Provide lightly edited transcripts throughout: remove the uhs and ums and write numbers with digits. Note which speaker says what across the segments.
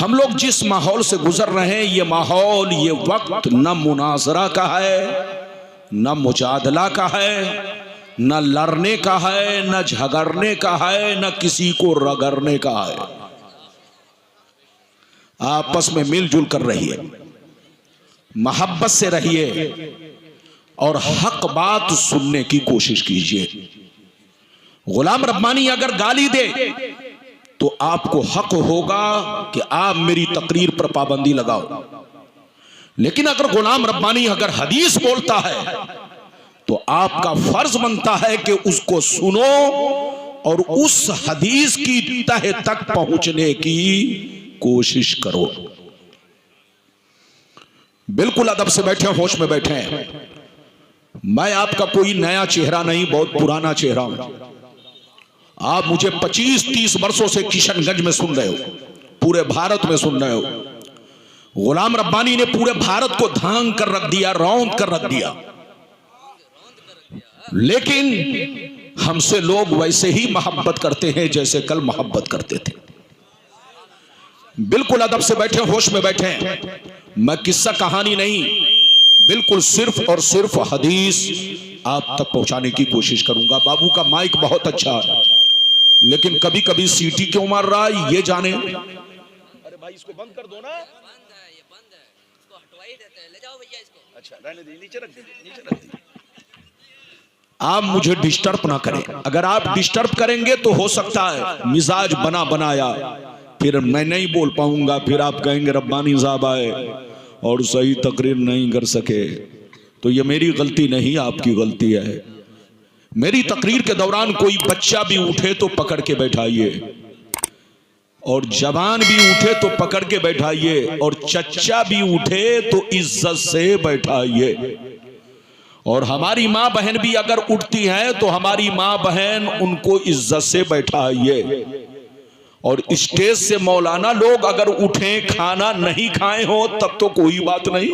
Speaker 1: हम लोग जिस माहौल से गुजर रहे हैं, ये माहौल, ये वक्त न मुनाजरा का है, न मुजादला का है, न लड़ने का है, न झगड़ने का है, न किसी को रगड़ने का है। आपस में मिलजुल कर रहिए, मोहब्बत से रहिए और हक बात सुनने की कोशिश कीजिए। गुलाम रब्बानी अगर गाली दे तो आपको हक होगा कि आप मेरी तकरीर पर पाबंदी लगाओ, लेकिन अगर गुलाम रब्बानी अगर हदीस बोलता है तो आपका फर्ज बनता है कि उसको सुनो और उस हदीस की तह तक पहुंचने की कोशिश करो। बिल्कुल अदब से बैठे, होश में बैठे हैं। मैं आपका कोई नया चेहरा नहीं, बहुत पुराना चेहरा हूं। आप मुझे 25-30 वर्षों से किशनगंज में सुन रहे हो, पूरे भारत में सुन रहे हो। गुलाम रब्बानी ने पूरे भारत को धांग कर रख दिया, रौंद कर रख दिया, लेकिन हमसे लोग वैसे ही मोहब्बत करते हैं जैसे कल मोहब्बत करते थे। बिल्कुल अदब से बैठे, होश में बैठे हैं। मैं किस्सा कहानी नहीं, बिल्कुल सिर्फ और सिर्फ हदीस आप तक पहुंचाने की कोशिश करूंगा। बाबू का माइक बहुत अच्छा है, लेकिन कभी कभी सीटी क्यों मार रहा है ये जाने। अरे भाई इसको बंद कर दो ना।
Speaker 2: बंद है, ये बंद है, इसको हटवा ही देते हैं। ले जाओ भैया इसको।
Speaker 1: अच्छा रहने दीजिए, नीचे रख दीजिए, नीचे रख दीजिए। आप मुझे डिस्टर्ब ना करें। अगर आप डिस्टर्ब करेंगे तो हो सकता है मिजाज बना बनाया फिर मैं नहीं बोल पाऊंगा, फिर आप कहेंगे रब्बानी साहब आए और सही तकरीर नहीं कर सके। तो ये मेरी गलती नहीं, आपकी गलती है। मेरी तकरीर के दौरान कोई बच्चा भी उठे तो पकड़ के बैठाइए, और जवान भी उठे तो पकड़ के बैठाइए, और चच्चा भी उठे तो इज्जत से बैठाइए। और हमारी माँ बहन भी अगर उठती हैं तो हमारी माँ बहन उनको इज्जत से बैठाइए। और स्टेज से मौलाना लोग अगर उठें, खाना नहीं खाए हो तब तो कोई बात नहीं,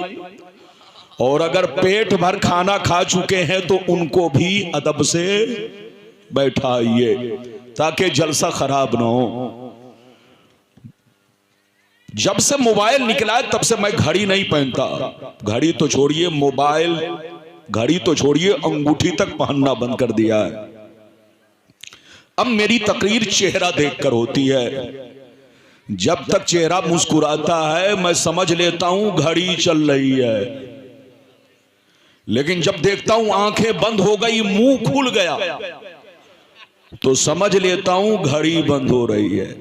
Speaker 1: और अगर पेट भर खाना खा चुके हैं तो उनको भी अदब से बैठाइए ताकि जलसा खराब ना हो। जब से मोबाइल निकला है तब से मैं घड़ी नहीं पहनता। घड़ी तो छोड़िए, मोबाइल, घड़ी तो छोड़िए, अंगूठी तक पहनना बंद कर दिया है। अब मेरी तकरीर चेहरा देखकर होती है। जब तक चेहरा मुस्कुराता है मैं समझ लेता हूं घड़ी चल रही है, लेकिन जब देखता हूं आंखें बंद हो गई, मुंह खुल गया, तो समझ लेता हूं घड़ी बंद हो रही है।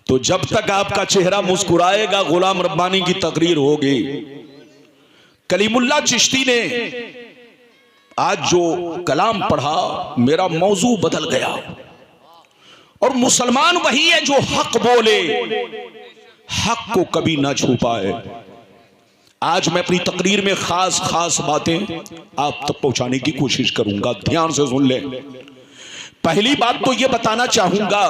Speaker 1: तो जब तक आपका चेहरा मुस्कुराएगा गुलाम रब्बानी की तकरीर होगी। कलीमुल्लाह चिश्ती ने आज जो कलाम पढ़ा, मेरा मौजू बदल गया। और मुसलमान वही है जो हक बोले, हक को कभी ना छुपाए। आज मैं अपनी तकरीर में खास खास बातें आप तक पहुंचाने की कोशिश करूंगा, ध्यान से सुन लें। पहली बात तो यह बताना चाहूंगा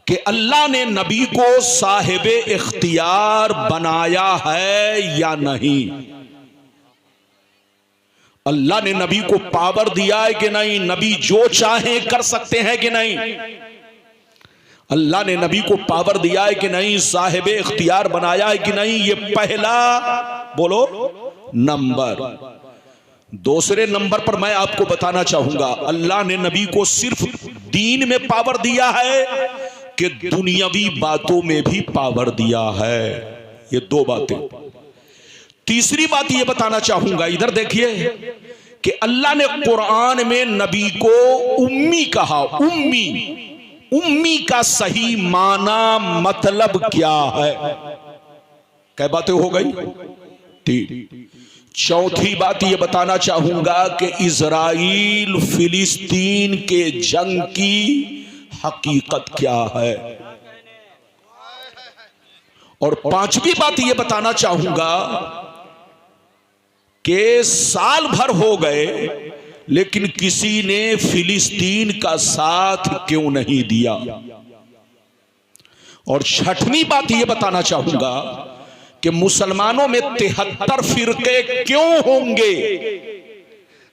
Speaker 1: कि अल्लाह ने नबी को साहिब इख्तियार बनाया है या नहीं। अल्लाह ने नबी को पावर दिया है कि नहीं, नबी जो चाहे कर सकते हैं कि नहीं। अल्लाह ने नबी को पावर दिया है कि नहीं, साहिब इख्तियार बनाया है कि नहीं। ये पहला बोलो नंबर। दूसरे नंबर पर मैं आपको बताना चाहूंगा अल्लाह ने नबी को सिर्फ दीन में पावर दिया है कि दुनियावी बातों में भी पावर दिया है। ये दो बातें। तीसरी बात ये बताना चाहूंगा, इधर देखिए कि अल्लाह ने कुरान में नबी को उम्मी कहा। उम्मी, उम्मी का सही माना मतलब क्या है? क्या बातें हो गई? तीन। चौथी बात ये बताना चाहूंगा कि इजराइल फिलिस्तीन के जंग की हकीकत क्या है। और पांचवी बात ये बताना चाहूंगा कि साल भर हो गए लेकिन किसी ने फिलिस्तीन का साथ क्यों नहीं दिया। और छठवीं बात यह बताना चाहूंगा कि मुसलमानों में 73 फिरके क्यों होंगे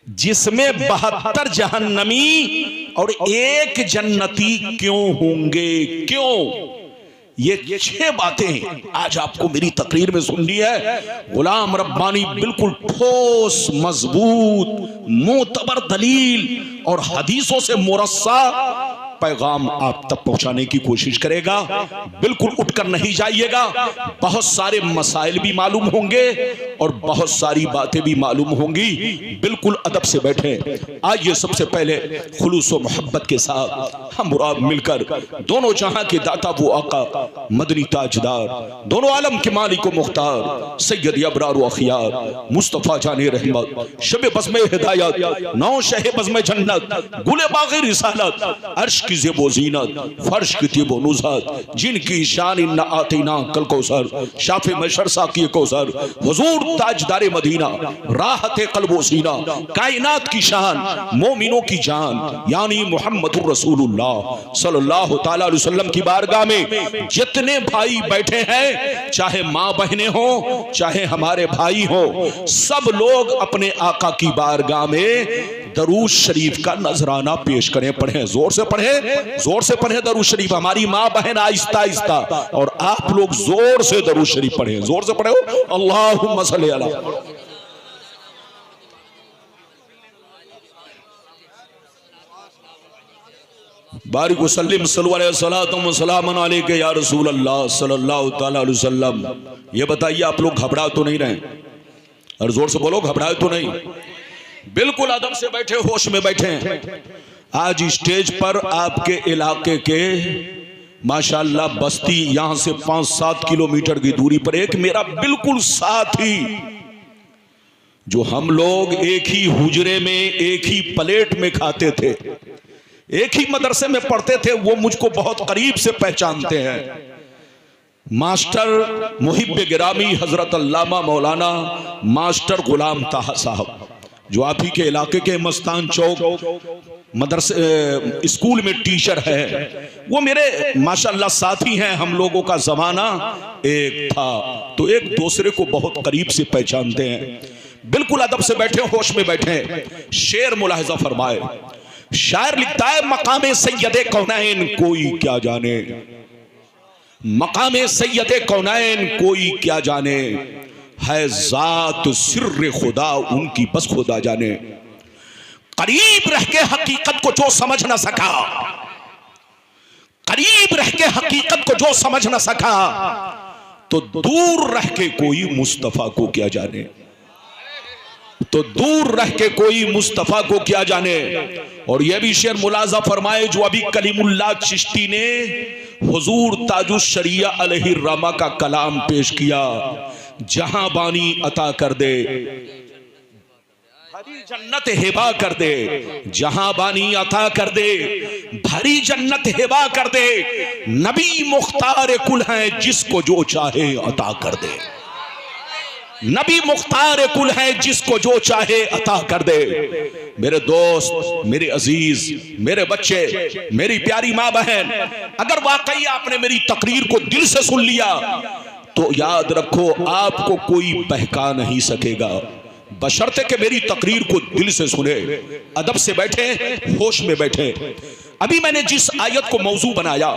Speaker 1: जिसमें 72 जहन्नमी और 1 जन्नती क्यों होंगे। क्यों? ये 6 बातें आज आपको मेरी तकरीर में सुननी है। गुलाम रब्बानी बिल्कुल ठोस, मजबूत, मोतबर दलील और हदीसों से मुरस्सा पैगाम आप तक पहुंचाने की कोशिश करेगा। बिल्कुल उठकर नहीं जाइएगा। बहुत सारे मसाइल भी मालूम होंगे और बहुत सारी बातें भी मालूम होंगी। बिल्कुल अदब से बैठे। आइए सबसे पहले खुलूस व मोहब्बत के साथ हम और आप मिलकर दोनों जहां के दाता वो आका मदनी ताजदार, दोनों आलम के मालिक व मुख्तार सैयद अबरार व अखियार मुस्तफ़ा जाने रहमत, शब बज़्म हिदायत, नौ शह बज़्म जन्नत, गुले बाग़े रिसालत, अर्श की ज़ेबो ज़ीनत, फर्श की तिबो नुज़हत, जिनकी शान इन्ना आतीना कल कौसर, शाफ़े मशर साक़ी कौसर, हुज़ूर ताजदार मदीना, राहत क़ल्ब व सीना, कायनात की शान, मोमिनों की जान, यानी मुहम्मदुर रसूलुल्लाह सल्लल्लाहु तआला अलैहि वसल्लम की बारगाह में जितने भाई बैठे हैं, चाहे माँ बहनें हो, चाहे हमारे भाई हो, सब लोग अपने आका की बारगाह में दरूद शरीफ का नजराना पेश करें। पढ़ें, जोर से पढ़ें, जोर से पढ़ें दरूद शरीफ। हमारी माँ बहन आहिस्ता आहिस्ता और आप लोग जोर से दरूद शरीफ पढ़ें, जोर से पढ़े। अल्लाहुम्मा सल्ली अला बारिक वसल्लिम सल्लल्लाहु अलैहि या रसूल अल्लाह सल्लल्लाहु तआला अलैहि वसल्लम। ये बताइए आप लोग घबरा तो नहीं रहे? और जोर से बोलो, घबराए तो नहीं? बिल्कुल अदब से बैठे, होश में बैठे। आज स्टेज पर आपके इलाके के माशाअल्लाह बस्ती, यहां से 5-7 किलोमीटर की दूरी पर एक मेरा बिल्कुल साथी, जो हम लोग एक ही हुजरे में एक ही प्लेट में खाते थे, एक ही मदरसे में पढ़ते थे, वो मुझको बहुत करीब से पहचानते हैं। मास्टर मुहिब गिरामी हजरत अल्लामा मौलाना मास्टर गुलाम ताहा साहब, जो आप ही के इलाके के मस्तान चौक मदरसे स्कूल में टीचर है, वो मेरे माशाअल्लाह साथी हैं। हम लोगों का जमाना एक था, तो एक दूसरे को बहुत करीब से पहचानते हैं। बिल्कुल अदब से बैठे, होश में बैठे। शेर मुलाहिजा फरमाए। शायर लिखता है, मकामे सैयदे कौनैन कोई क्या जाने, मकामे सैयदे कौनैन कोई क्या जाने, है जात सिर्र खुदा उनकी बस खुदा जाने। करीब रह के हकीकत को जो समझ ना सका, करीब रह के हकीकत को जो समझ ना सका, तो दूर रह के कोई मुस्तफा को क्या जाने, तो दूर रह के कोई मुस्तफा को क्या जाने। और यह भी शेर मुलाजा फरमाए जो अभी कलीमुल्लाह चिश्ती ने हुजूर ताजुश शरिया अलैहि रमा का कलाम पेश किया। जहां बानी अता कर दे, भरी जन्नत हिबा कर दे, जहां बानी अता कर दे, भरी जन्नत हिबा कर दे। नबी मुख्तार कुल है, जिसको जो चाहे अता कर दे। नबी मुख्तार कुल है, जिसको जो चाहे अता कर दे। मेरे दोस्त, मेरे अजीज, मेरे बच्चे, मेरी प्यारी माँ बहन, अगर वाकई आपने मेरी तकरीर को दिल से सुन लिया तो याद रखो, आपको कोई बहका नहीं सकेगा, बशर्ते कि मेरी तकरीर को दिल से सुने। अदब से बैठे, होश में बैठे। अभी मैंने जिस आयत को मौजू बनाया,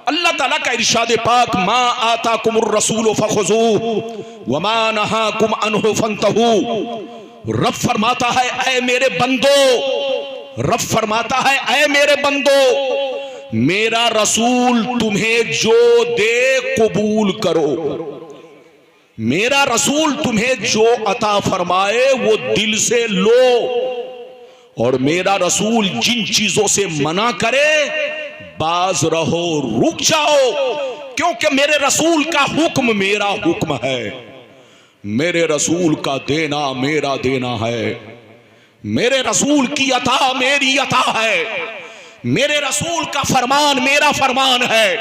Speaker 1: अल्लाह ताला का इरशाद पाक, मा आताकुमुर रसूल फखुज़ूहु व मा नहाकुम अन्हु फंतहू। रब फरमाता है, ऐ मेरे बंदो, रब फरमाता है, ऐ मेरे बंदो, मेरा रसूल तुम्हें जो दे कबूल करो, मेरा रसूल तुम्हें जो अता फरमाए वो दिल से लो, और मेरा रसूल जिन चीजों से मना करे बाज रहो, रुक जाओ, क्योंकि मेरे रसूल का हुक्म मेरा हुक्म है, मेरे रसूल का देना मेरा देना है, मेरे रसूल की अता मेरी अता है, मेरे रसूल का फरमान मेरा फरमान है,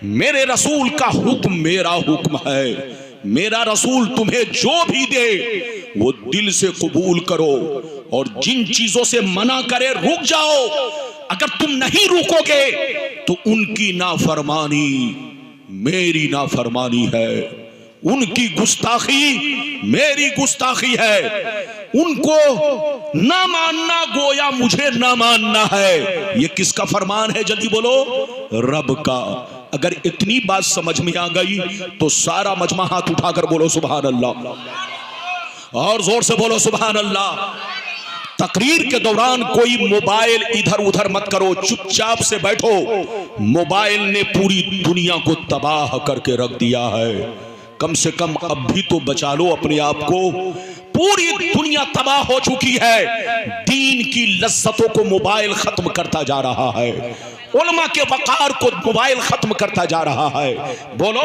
Speaker 1: मेरे रसूल का हुक्म मेरा हुक्म है। मेरा रसूल तुम्हें जो भी दे वो दिल से कबूल करो, और जिन चीजों से मना करे रुक जाओ। अगर तुम नहीं रुकोगे तो उनकी नाफरमानी मेरी नाफरमानी है, उनकी गुस्ताखी मेरी गुस्ताखी है, उनको ना मानना गोया मुझे ना मानना है। ये किसका फरमान है? जल्दी बोलो, रब का। अगर इतनी बात समझ में आ गई तो सारा मजमा हाथ उठाकर बोलो सुभान अल्लाह, और जोर से बोलो सुभान अल्लाह। तकरीर के दौरान कोई मोबाइल इधर उधर मत करो, चुपचाप से बैठो। मोबाइल ने पूरी दुनिया को तबाह करके रख दिया है। कम से कम अब भी तो बचा लो अपने आप को। पूरी दुनिया तबाह हो चुकी है। दीन की लज्जतों को मोबाइल खत्म करता जा रहा है, उलमा के वकार को मोबाइल खत्म करता जा रहा है। बोलो,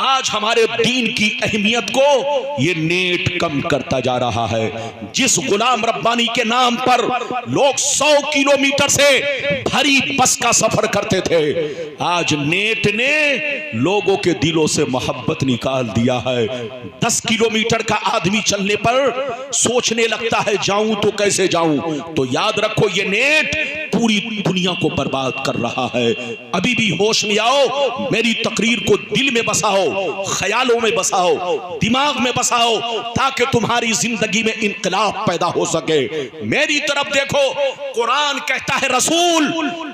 Speaker 1: आज हमारे दीन की अहमियत को ये नेट कम करता जा रहा है। जिस गुलाम रब्बानी के नाम पर लोग 100 किलोमीटर से भरी बस का सफर करते थे, आज नेट ने लोगों के दिलों से मोहब्बत निकाल दिया है। 10 किलोमीटर का आदमी चलने पर सोचने लगता है जाऊं तो कैसे जाऊं। तो याद रखो, ये नेट पूरी दुनिया को बर्बाद कर रहा है। अभी भी होश में आओ, मेरी तकरीर को दिल में बसाओ, ख्यालों में बसाओ, दिमाग में बसाओ, ताकि तुम्हारी जिंदगी में इंकलाब पैदा हो सके। मेरी तरफ देखो, कुरान कहता है रसूल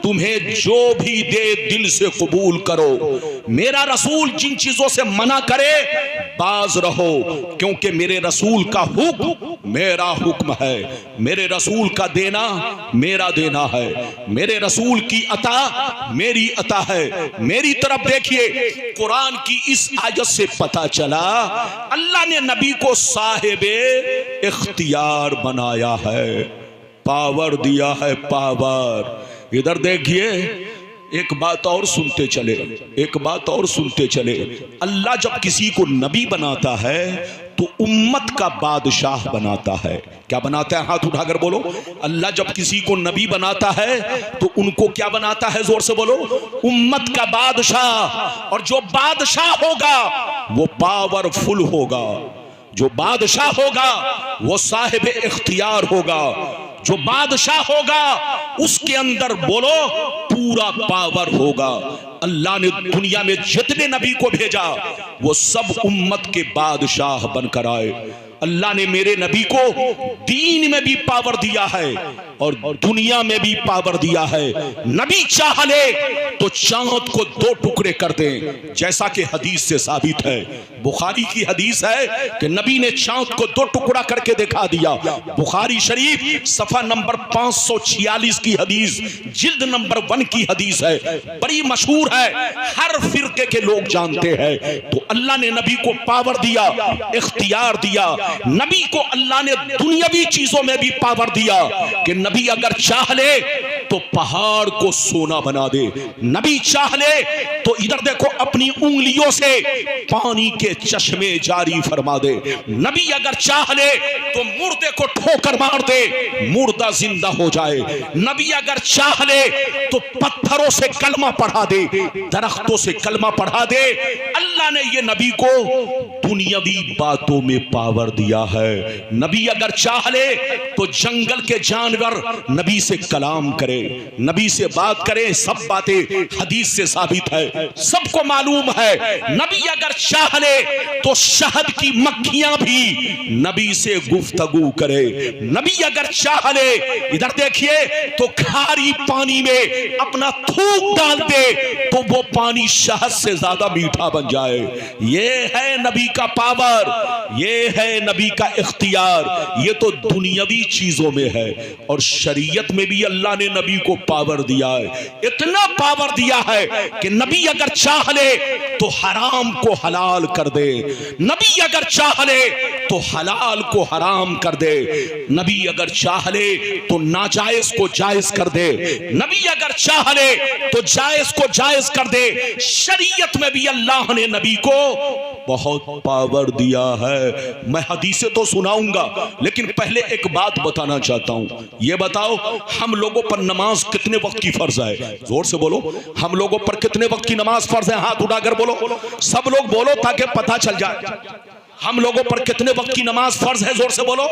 Speaker 1: तुम्हें जो भी दे दिल से कबूल करो। मेरा रसूल जिन चीजों से मना करे बाज रहो, क्योंकि मेरे रसूल का हुक्म मेरा हुक्म है। मेरे रसूल का देना मेरा देना है। मेरे रसूल की अता मेरी अता है। मेरी तरफ देखिए, कुरान की इस आयत से पता चला अल्लाह ने नबी को साहिबे इख्तियार बनाया है, पावर दिया है, पावर। इधर देखिए, एक बात और सुनते चले, एक बात और सुनते चले। अल्लाह जब किसी को नबी बनाता है तो उम्मत का बादशाह बनाता है। क्या बनाता है? हाथ उठाकर बोलो। अल्लाह जब किसी को नबी बनाता है तो उनको क्या बनाता है? जोर से बोलो। उम्मत का बादशाह। और जो बादशाह होगा वो पावरफुल होगा, जो बादशाह होगा वो साहिब इख्तियार होगा, जो बादशाह होगा उसके अंदर बोलो पूरा पावर होगा। अल्लाह ने दुनिया में जितने नबी को भेजा वो सब उम्मत के बादशाह बनकर आए। अल्लाह ने मेरे नबी को दीन में भी पावर दिया है और दुनिया में भी पावर दिया है। नबी चाह ले तो चांद को 2 टुकड़े कर दे, जैसा कि हदीस से साबित है। बुखारी की हदीस है कि नबी ने चांद को 2 टुकड़ा करके दिखा दिया। बुखारी शरीफ सफा नंबर 546 की हदीस, जिल्द नंबर 1 की हदीस है, बड़ी मशहूर है, हर फिरके के लोग जानते हैं। तो अल्लाह ने नबी को पावर दिया, इख्तियार दिया। नबी को अल्लाह ने दुनियावी चीजों में भी पावर दिया कि नबी अगर चाह ले तो पहाड़ को सोना बना दे। नबी चाह ले तो इधर देखो अपनी उंगलियों से पानी के चश्मे जारी फरमा दे। नबी अगर चाह ले तो मुर्दे को ठोकर मार दे, मुर्दा जिंदा हो जाए। नबी अगर चाह ले तो पत्थरों से कलमा पढ़ा दे, दरख्तों से कलमा पढ़ा दे। अल्लाह ने ये नबी को दुनियावी बातों में पावर दिया है। नबी अगर चाह ले तो जंगल के जानवर नबी से कलाम करे, नबी से बात करें। सब बातें हदीस से साबित है, सबको मालूम है। नबी अगर चाह ले तो शहद की मक्खियां भी नबी से गुफ्तगू करे। नबी अगर चाह ले, इधर देखिए, तो खारी पानी में अपना थूक डाल दे तो वो पानी शहद से ज्यादा मीठा बन जाए। ये है नबी का पावर, ये है नबी का इख्तियार। ये तो दुनियावी चीजों में है और शरीयत में भी अल्लाह ने नबी को पावर दिया है। इतना पावर दिया है कि नबी अगर चाह ले तो हराम को हलाल कर दे, नबी अगर चाह ले तो हलाल को हराम कर दे, नबी अगर चाह ले तो नाजायज को जायज कर दे, नबी अगर चाह ले तो जायज को जायज कर दे। शरीयत में भी अल्लाह ने नबी को बहुत पावर दिया है। मैं हदीसें तो सुनाऊंगा, लेकिन पहले एक बात बताना चाहता हूं। ये बताओ, हम लोगों पर नमाज कितने वक्त की फर्ज है? जोर से बोलो। हम लोगों पर कितने वक्त की नमाज फर्ज है? हाथ उठाकर बोलो, सब लोग बोलो ताकि पता चल जाए। हम लोगों पर कितने वक्त की नमाज फर्ज है? जोर से बोलो।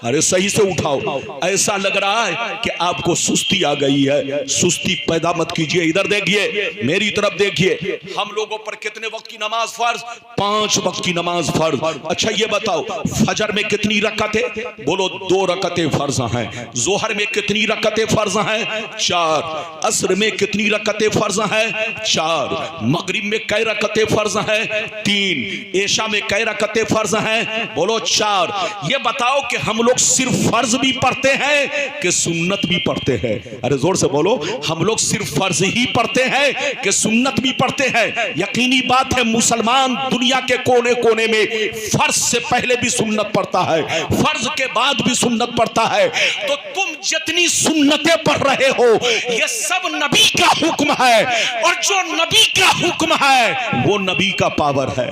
Speaker 1: अरे सही से उठाओ। ऐसा लग रहा है कि आपको सुस्ती आ गई है, सुस्ती पैदा मत कीजिए। इधर देखिए, मेरी तरफ देखिए। हम लोगों पर कितने वक्त की नमाज फर्ज? 5 वक्त की नमाज फर्ज। अच्छा ये बताओ, फजर में कितनी रकतें? बोलो 2 रकतें फर्ज हैं। जोहर में कितनी रकतें फर्ज हैं? 4। असर में कितनी रकतें फर्ज हैं? 4। मगरिब में कै रकतें फर्ज हैं? 3। एशा में कै रकतें फर्ज हैं? बोलो 4। ये बताओ कि हम लोग सिर्फ फर्ज भी पढ़ते हैं कि सुन्नत भी पढ़ते हैं? अरे जोर से बोलो, हम लोग सिर्फ फर्ज ही पढ़ते हैं कि सुन्नत भी पढ़ते हैं? यकीनी बात है, मुसलमान दुनिया के कोने कोने में फर्ज से पहले भी सुन्नत पढ़ता है, फर्ज के बाद भी सुन्नत पढ़ता है। तो तुम जितनी सुन्नतें पढ़ रहे हो, ये सब नबी का हुक्म है, और जो नबी का हुक्म है वो नबी का पावर है।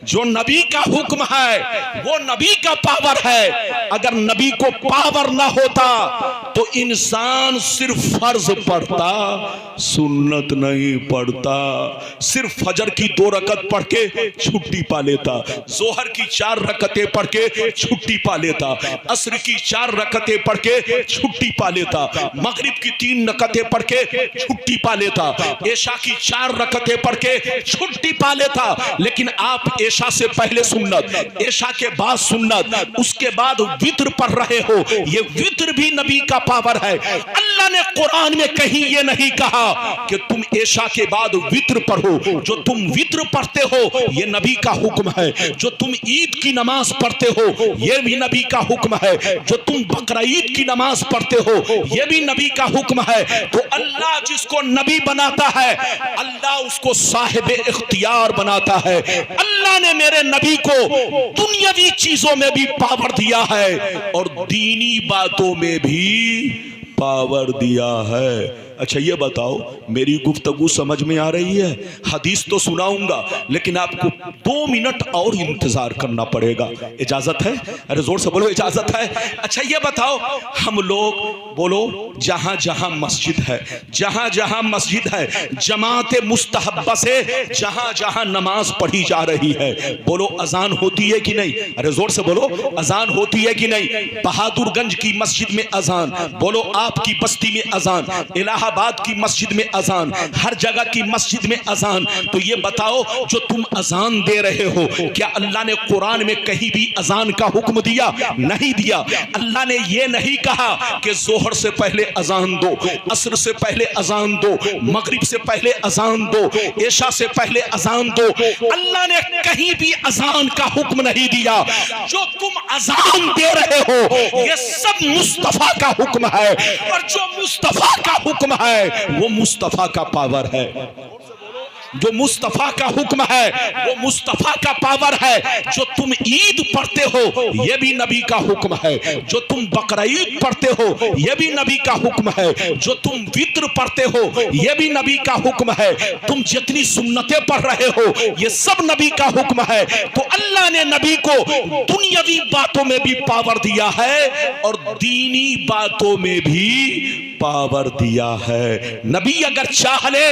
Speaker 1: जो नबी का हुक्म है वो नबी का पावर है। अगर नबी को पावर ना होता तो इंसान सिर्फ फर्ज पढ़ता, सुन्नत नहीं पढ़ता। सिर्फ फजर की 2 रकत पढ़ के छुट्टी पा लेता, जोहर की 4 रकतें पढ़ के छुट्टी पा लेता, असर की 4 रकतें पढ़ के छुट्टी पा लेता, मगरिब की 3 रकतें पढ़ के छुट्टी पा लेता, एशा की 4 रकतें पढ़ के छुट्टी पा लेता। लेकिन आप एशा से पहले सुन्नत, एशा के बाद सुन्नत, उसके बाद वित्र पढ़ रहे हो। ये वित्र भी नबी का पावर है। अल्लाह ने कुरान में कहीं ये नहीं कहा कि तुम एशा के बाद वित्र पढ़ो। जो तुम वित्र पढ़ते हो ये नबी का हुक्म है। जो तुम ईद की नमाज पढ़ते हो ये भी नबी का हुक्म है। जो तुम बकरा ईद की नमाज पढ़ते हो ये भी नबी का हुक्म है। तो अल्लाह जिसको नबी बनाता है, अल्लाह उसको साहिब इख्तियार बनाता है। अल्लाह ने मेरे नबी को दुनियावी चीजों में भी पावर दिया है और दीनी बातों में भी पावर दिया है। अच्छा ये बताओ, मेरी गुफ्तगू समझ में आ रही है? हदीस तो सुनाऊंगा, लेकिन आपको 2 मिनट और इंतजार करना पड़ेगा। इजाजत है? अरे जोर से बोलो, इजाजत है? अच्छा ये बताओ, हम लोग बोलो, जहां जहां मस्जिद है, जहां जहां मस्जिद है, जमात मुस्तहब्बा से जहां जहां नमाज पढ़ी जा रही है, बोलो अजान होती है कि नहीं? अरे जोर से बोलो, अजान होती है कि नहीं? बहादुरगंज की मस्जिद में अजान, बोलो आपकी बस्ती में अजान, इलाहाबाद की मस्जिद में अजान, हर जगह की मस्जिद में अजान। तो ये बताओ, जो तुम अजान दे रहे हो, क्या अल्लाह ने कुरान में कहीं भी अजान का हुक्म दिया? नहीं दिया। अल्लाह ने ये नहीं कहा कि जोहर से पहले अजान दो, असर से पहले अजान दो, मगरिब से पहले अजान दो, एशा से पहले अजान दो। अल्लाह ने कहीं भी अजान का हुक्म नहीं दिया। जो तुम अजान दे रहे हो ये सब मुस्तफा का हुक्म है, और जो मुस्तफा का हुक्म है वो मुस्तफा का पावर है। जो मुस्तफा का हुक्म है वो मुस्तफा का पावर है। जो तुम ईद पढ़ते हो ये भी नबी का हुक्म है। जो तुम बकरा ईद पढ़ते हो ये भी नबी का हुक्म है। जो तुम वित्र पढ़ते हो ये भी नबी का हुक्म है। तुम जितनी सुन्नतें पढ़ रहे हो ये सब नबी का हुक्म है। तो अल्लाह ने नबी को दुनियावी बातों में भी पावर दिया है और दीनी बातों में भी पावर दिया है। नबी अगर चाह ले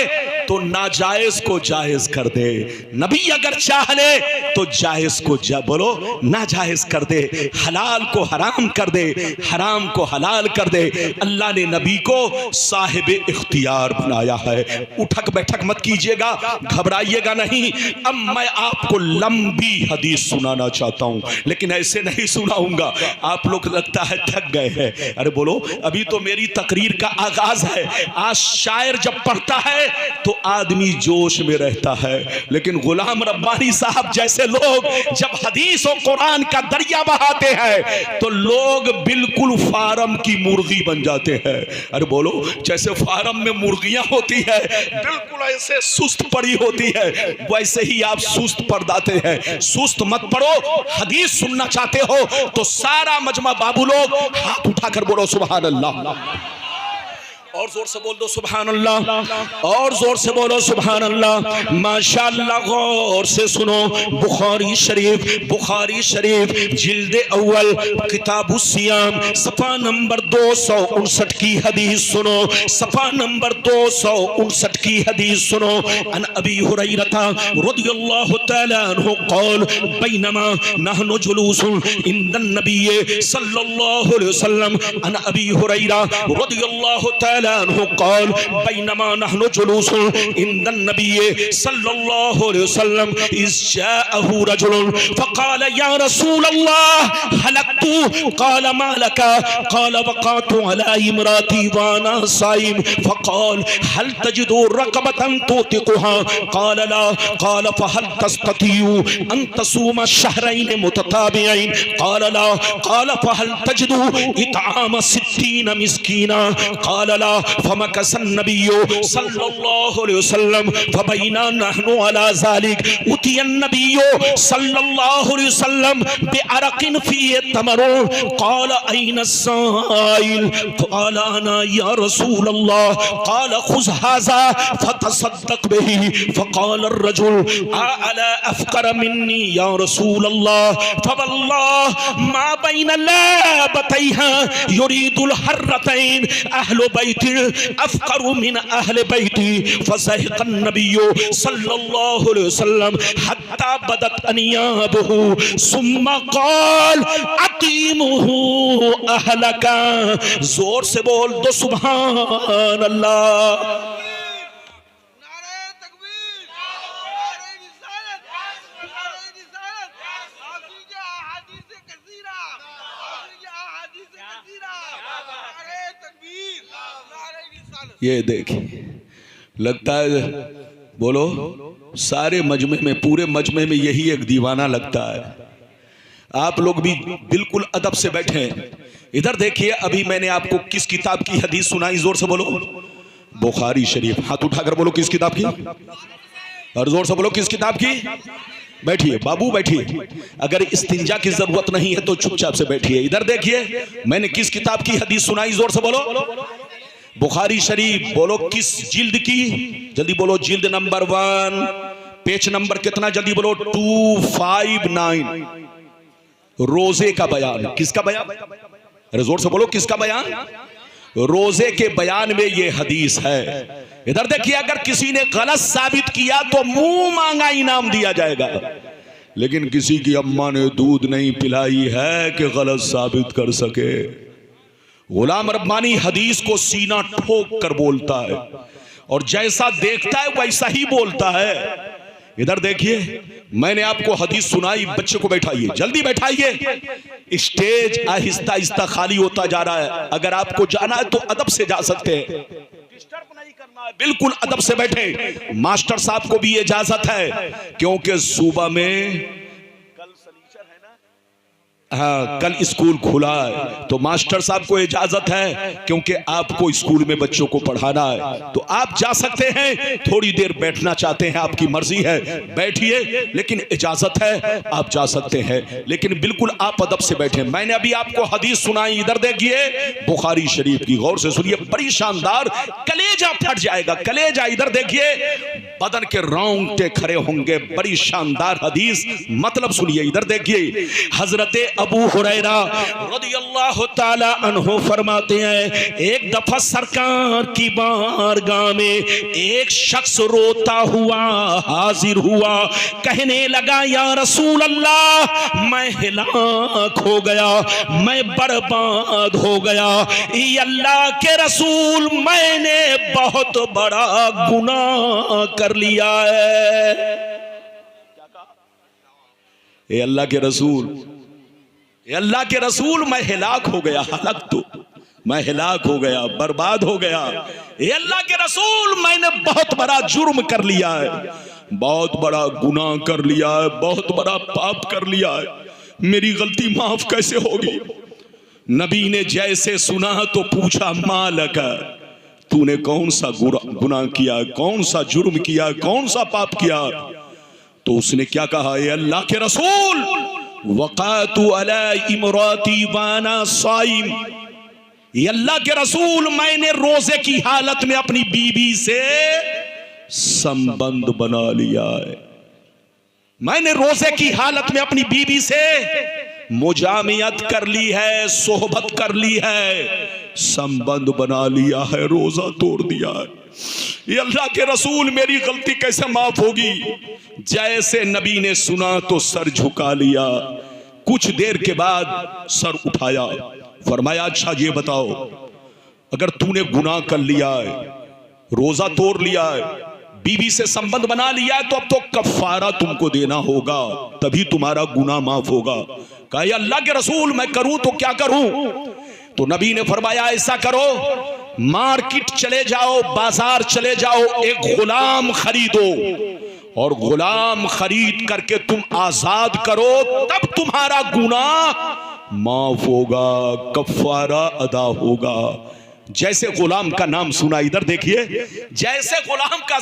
Speaker 1: तो नाजायज को जायज कर दे। नबी अगर चाह ले तो जायज को बोलो नाजायज कर दे, हलाल को हराम कर दे, हराम को हलाल कर दे। अल्लाह ने नबी को साहिब इख्तियार बनाया है। उठक बैठक मत कीजिएगा, घबराइएगा नहीं। अब मैं आपको लंबी हदीस सुनाना चाहता हूं, लेकिन ऐसे नहीं सुनाऊंगा, आप लोग लगता है थक गए हैं। अरे बोलो, अभी तो मेरी तकरीर का आगाज है। आज शायर जब पढ़ता है तो आदमी जोश में रहता है, लेकिन गुलाम रब्बानी साहब जैसे लोग जब हदीस और कुरान का दरिया बहाते हैं तो लोग बिल्कुल फार्म की मुर्गी बन जाते हैं। अरे बोलो, जैसे फार्म में मुर्गियां होती है बिल्कुल ऐसे सुस्त पड़ी होती है, वैसे ही आप सुस्त पड़ जाते हैं। सुस्त मत पड़ो। हदीस सुनना चाहते हो तो सारा मजमा बाबू लोग हाथ उठाकर बोलो सुभान अल्लाह। और जोर से बोल दो सुभान अल्लाह, और जोर से बोलो सुभान अल्लाह। माशाअल्लाह, गौर से सुनो। बुखारी शरीफ जिल्द अव्वल किताबुस सियाम सफा नंबर 259 की हदीस सुनो। सफा नंबर 259 की हदीस सुनो। अन अबी हुरैरा रदियल्लाहु तआला अन्हु क़ाल बैनमा नहनु जुलूसुन इंदन नबी सल्लल्लाहु अलैहि वसल्लम। अन अबी हुरैरा रदियल्लाहु तआला अन्हु क़ाल बैनमा नहनु जुलूसुन इंदन नबी सल्लल्लाहु अलैहि वसल्लम इज़ जाअहु रजुलन फ़क़ाल या रसूल अल्लाह हलकतु क़ाल मा लका क़ाल वक़अतु अला इमराती व अना साइम फ़क़ाल हल तजिदु रक़बतन तुतिक़ुहा क़ाल ला क़ाल फ़हल तस्ततिउ अन तसूम शहरैन मुतताबिऐन क़ाल ला क़ाल फ़हल तजिदु इतआम 60 मिस्कीना क़ाल ला फ़मकसन नबिय्यु सल्लल्लाहु अलैहि वसल्लम फ़बैना नहनु अला ज़ालिक उतियन नबिय्यु सल्लल्लाहु अलैहि वसल्लम बिअरक़िन फ़ीहि तमरुन क़ाल ऐन अस्साइल क़ाल अना या रसूल अल्लाह क़ाल ख़ुज़ हाज़ा फ़तसद्दक़ बिही फ़क़ाल अर्रजुल अला अफ़क़र मिन्नी या रसूल अल्लाह फ़वल्लाह मा बैन लाबतैहा युरीदुल हर्रतैन अहलु बैति अफ़क़रु मिन अहले बैति फ़ज़हिक़न नबिय्यु सल्लल्लाहु अलैहि वसल्लम हत्ता बदत अनियाबहु सुम्मा क़ाल अतीमुहु अहलका। जोर से बोल दो सुभान अल्लाह। ये देखिए, लगता है बोलो सारे मजमे में, पूरे मजमे में यही एक दीवाना लगता है। आप लोग भी बिल्कुल अदब से बैठे। इधर देखिए, अभी मैंने आपको किस किताब की हदीस सुनाई, जोर से बोलो। बुखारी शरीफ। हाथ उठाकर बोलो किस किताब की, और जोर से बोलो किस किताब की। बैठिए बाबू बैठिए, अगर इस्तिंजा की जरूरत नहीं है तो चुपचाप से बैठिए। इधर देखिए, मैंने किस किताब की हदीस सुनाई, जोर से बोलो। बुखारी शरीफ। बोलो किस जिल्द की, जल्दी बोलो। जिल्द नंबर 1, पेज नंबर कितना, जल्दी बोलो। 259। रोजे का बयान। किसका बयान, अरे जोर से बोलो किसका बयान। रोजे के बयान में ये हदीस है। इधर देखिए, अगर किसी ने गलत साबित किया तो मुंह मांगा इनाम दिया जाएगा, लेकिन किसी की अम्मा ने दूध नहीं पिलाई है कि गलत साबित कर सके। गुलाम रब्बानी हदीस को सीना ठोक कर बोलता है, और जैसा देखता है वैसा ही बोलता है। इधर देखिए, मैंने आपको हदीस सुनाई। बच्चे को बैठाइए, जल्दी बैठाइए। स्टेज आहिस्ता आहिस्ता खाली होता जा रहा है। अगर आपको जाना है तो अदब से जा सकते हैं, डिस्टर्ब नहीं करना है, बिल्कुल अदब से बैठे। मास्टर साहब को भी इजाजत है, क्योंकि सुबह में हाँ कल स्कूल खुला है, तो मास्टर साहब को इजाजत है, क्योंकि आपको स्कूल में बच्चों को पढ़ाना है। तो आप जा सकते हैं, थोड़ी देर बैठना चाहते हैं आपकी मर्जी है, बैठिए, लेकिन इजाजत है, आप जा सकते हैं, लेकिन बिल्कुल आप अदब से बैठे। मैंने अभी आपको हदीस सुनाई, इधर देखिए, बुखारी शरीफ की। गौर से सुनिए, बड़ी शानदार, कलेजा फट जाएगा, कलेजा। इधर देखिए, बदन के रोंगटे खड़े होंगे। बड़ी शानदार हदीस, मतलब सुनिए। इधर देखिए, हजरत अबू हुरैरा रदियल्लाहु ताला अन्हु फरमाते हैं, एक दफा सरकार की बारगाह में एक शख्स रोता हुआ हाजिर हुआ, कहने लगा, या रसूल अल्लाह, मैं हिलाक हो गया, मैं बर्बाद हो गया। ये अल्लाह के रसूल, मैंने बहुत बड़ा गुनाह कर लिया है। ये अल्लाह के रसूल, अल्लाह के रसूल, मैं हिलाक हो गया। हलक तो मैं हिलाक हो गया, बर्बाद हो गया। ये अल्लाह के रसूल, मैंने बहुत बड़ा जुर्म कर लिया है, बहुत बड़ा गुनाह कर लिया है, बहुत बड़ा पाप कर लिया है। मेरी गलती माफ कैसे होगी। नबी ने जैसे सुना तो पूछा, मालक, तूने कौन सा गुनाह किया, कौन सा जुर्म किया, कौन सा पाप किया। तो उसने क्या कहा, ये अल्लाह के रसूल, वक़अतु अला इमराती वाना साइम, ये अल्लाह के रसूल, मैंने रोजे की हालत में अपनी बीवी से संबंध बना लिया है। मैंने रोजे की हालत में अपनी बीवी से मुजामियत कर ली है, सोहबत कर ली है, संबंध बना लिया है, रोजा तोड़ दिया है। ये अल्लाह के रसूल, मेरी गलती कैसे माफ होगी? जैसे नबी ने सुना तो सर झुका लिया, कुछ देर के बाद सर उठाया, फरमाया अच्छा ये बताओ, अगर तूने गुनाह कर लिया है, रोजा तोड़ लिया है, बीवी से संबंध बना लिया है, तो अब तो कफारा तुमको देना होगा, तभी तुम्हारा गुनाह माफ होगा। कहा या अल्लाह के रसूल, मैं करूं तो क्या करूं? तो नबी ने फरमाया ऐसा करो, मार्केट चले जाओ, बाजार चले जाओ, एक गुलाम खरीदो और गुलाम खरीद करके तुम आजाद करो, तब तुम्हारा गुनाह माफ होगा, कफारा अदा होगा। जैसे गुलाम का नाम सुना, इधर देखिए, जैसे गुलाम का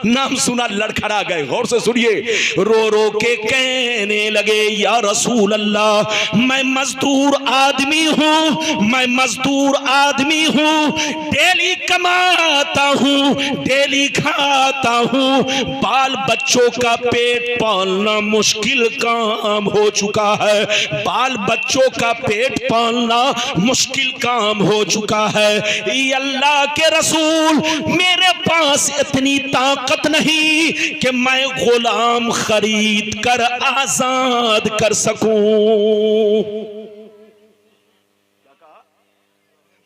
Speaker 1: नाम सुना लड़खड़ा गए। गौर से सुनिए, रो रो के कहने लगे या रसूल अल्लाह, मैं मजदूर आदमी हूँ, मैं मजदूर आदमी हूँ, डेली कमाता हूँ, डेली खाता हूँ, बाल बच्चों का पेट पालना मुश्किल काम हो चुका है, बाल बच्चों का पेट पालना मुश्किल काम हो चुका है। अल्लाह के रसूल, मेरे पास इतनी ताकत नहीं कि मैं गुलाम खरीद कर आजाद कर सकूं,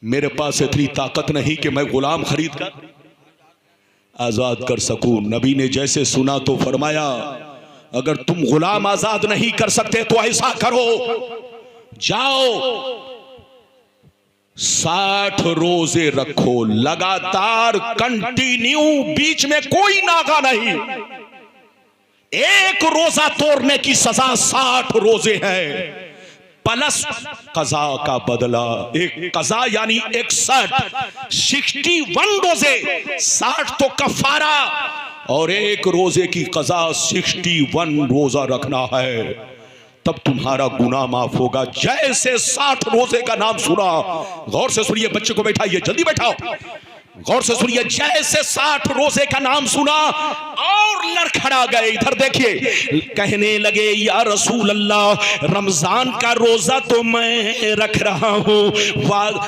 Speaker 1: मेरे पास इतनी ताकत नहीं कि मैं गुलाम खरीद कर आजाद कर सकूं। नबी ने जैसे सुना तो फरमाया अगर तुम गुलाम आजाद नहीं कर सकते तो ऐसा करो, जाओ 60 रोजे रखो लगातार, कंटिन्यू, बीच में कोई नागा नहीं। एक रोजा तोड़ने की सजा 60 रोजे है, प्लस कजा का बदला। एक कजा यानी 61 रोजे, 60 तो कफारा और एक रोजे की कजा 61 रोजा रखना है, तब तुम्हारा गुनाह माफ होगा। जैसे 60 रोजे का नाम सुना, गौर से सुनिए, बच्चे को बैठाइए, जल्दी बैठाओ, गौर से सुनिए, जैसे 60 रोजे का नाम सुना और लड़खड़ा गए। इधर देखिए, कहने लगे या रसूल अल्लाह, रमजान का रोजा तो मैं रख रहा हूँ,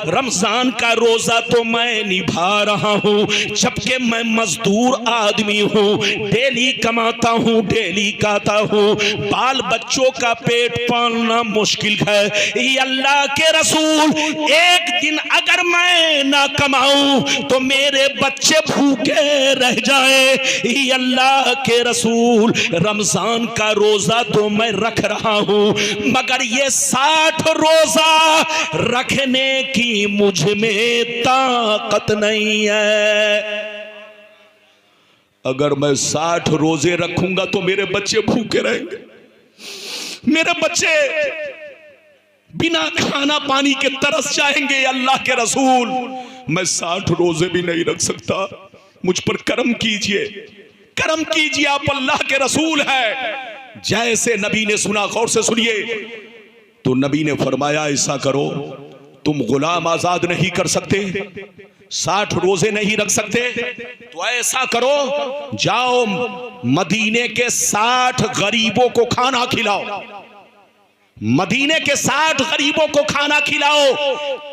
Speaker 1: रमजान का रोजा तो मैं निभा रहा हूँ, जबकि मैं मजदूर आदमी हूँ, डेली कमाता हूँ, डेली खाता हूँ, बाल बच्चों का पेट पालना मुश्किल है। ये अल्लाह के रसूल, एक दिन अगर मैं ना कमाऊं तो मेरे बच्चे भूखे रह जाए। ये अल्लाह के रसूल, रमजान का रोजा तो मैं रख रहा हूं, मगर ये 60 रोजा रखने की मुझ में ताकत नहीं है। अगर मैं 60 रोजे रखूंगा तो मेरे बच्चे भूखे रहेंगे, मेरे बच्चे बिना खाना पानी के तरस जाएंगे। अल्लाह के रसूल, मैं 60 रोजे भी नहीं रख सकता, मुझ पर करम कीजिए, करम कीजिए, आप अल्लाह के रसूल है। जैसे नबी ने सुना, गौर से सुनिए, तो नबी ने फरमाया ऐसा करो, तुम गुलाम आजाद नहीं कर सकते, 60 रोजे नहीं रख सकते, तो ऐसा करो, जाओ मदीने के 60 गरीबों को खाना खिलाओ, मदीने के 60 गरीबों को खाना खिलाओ,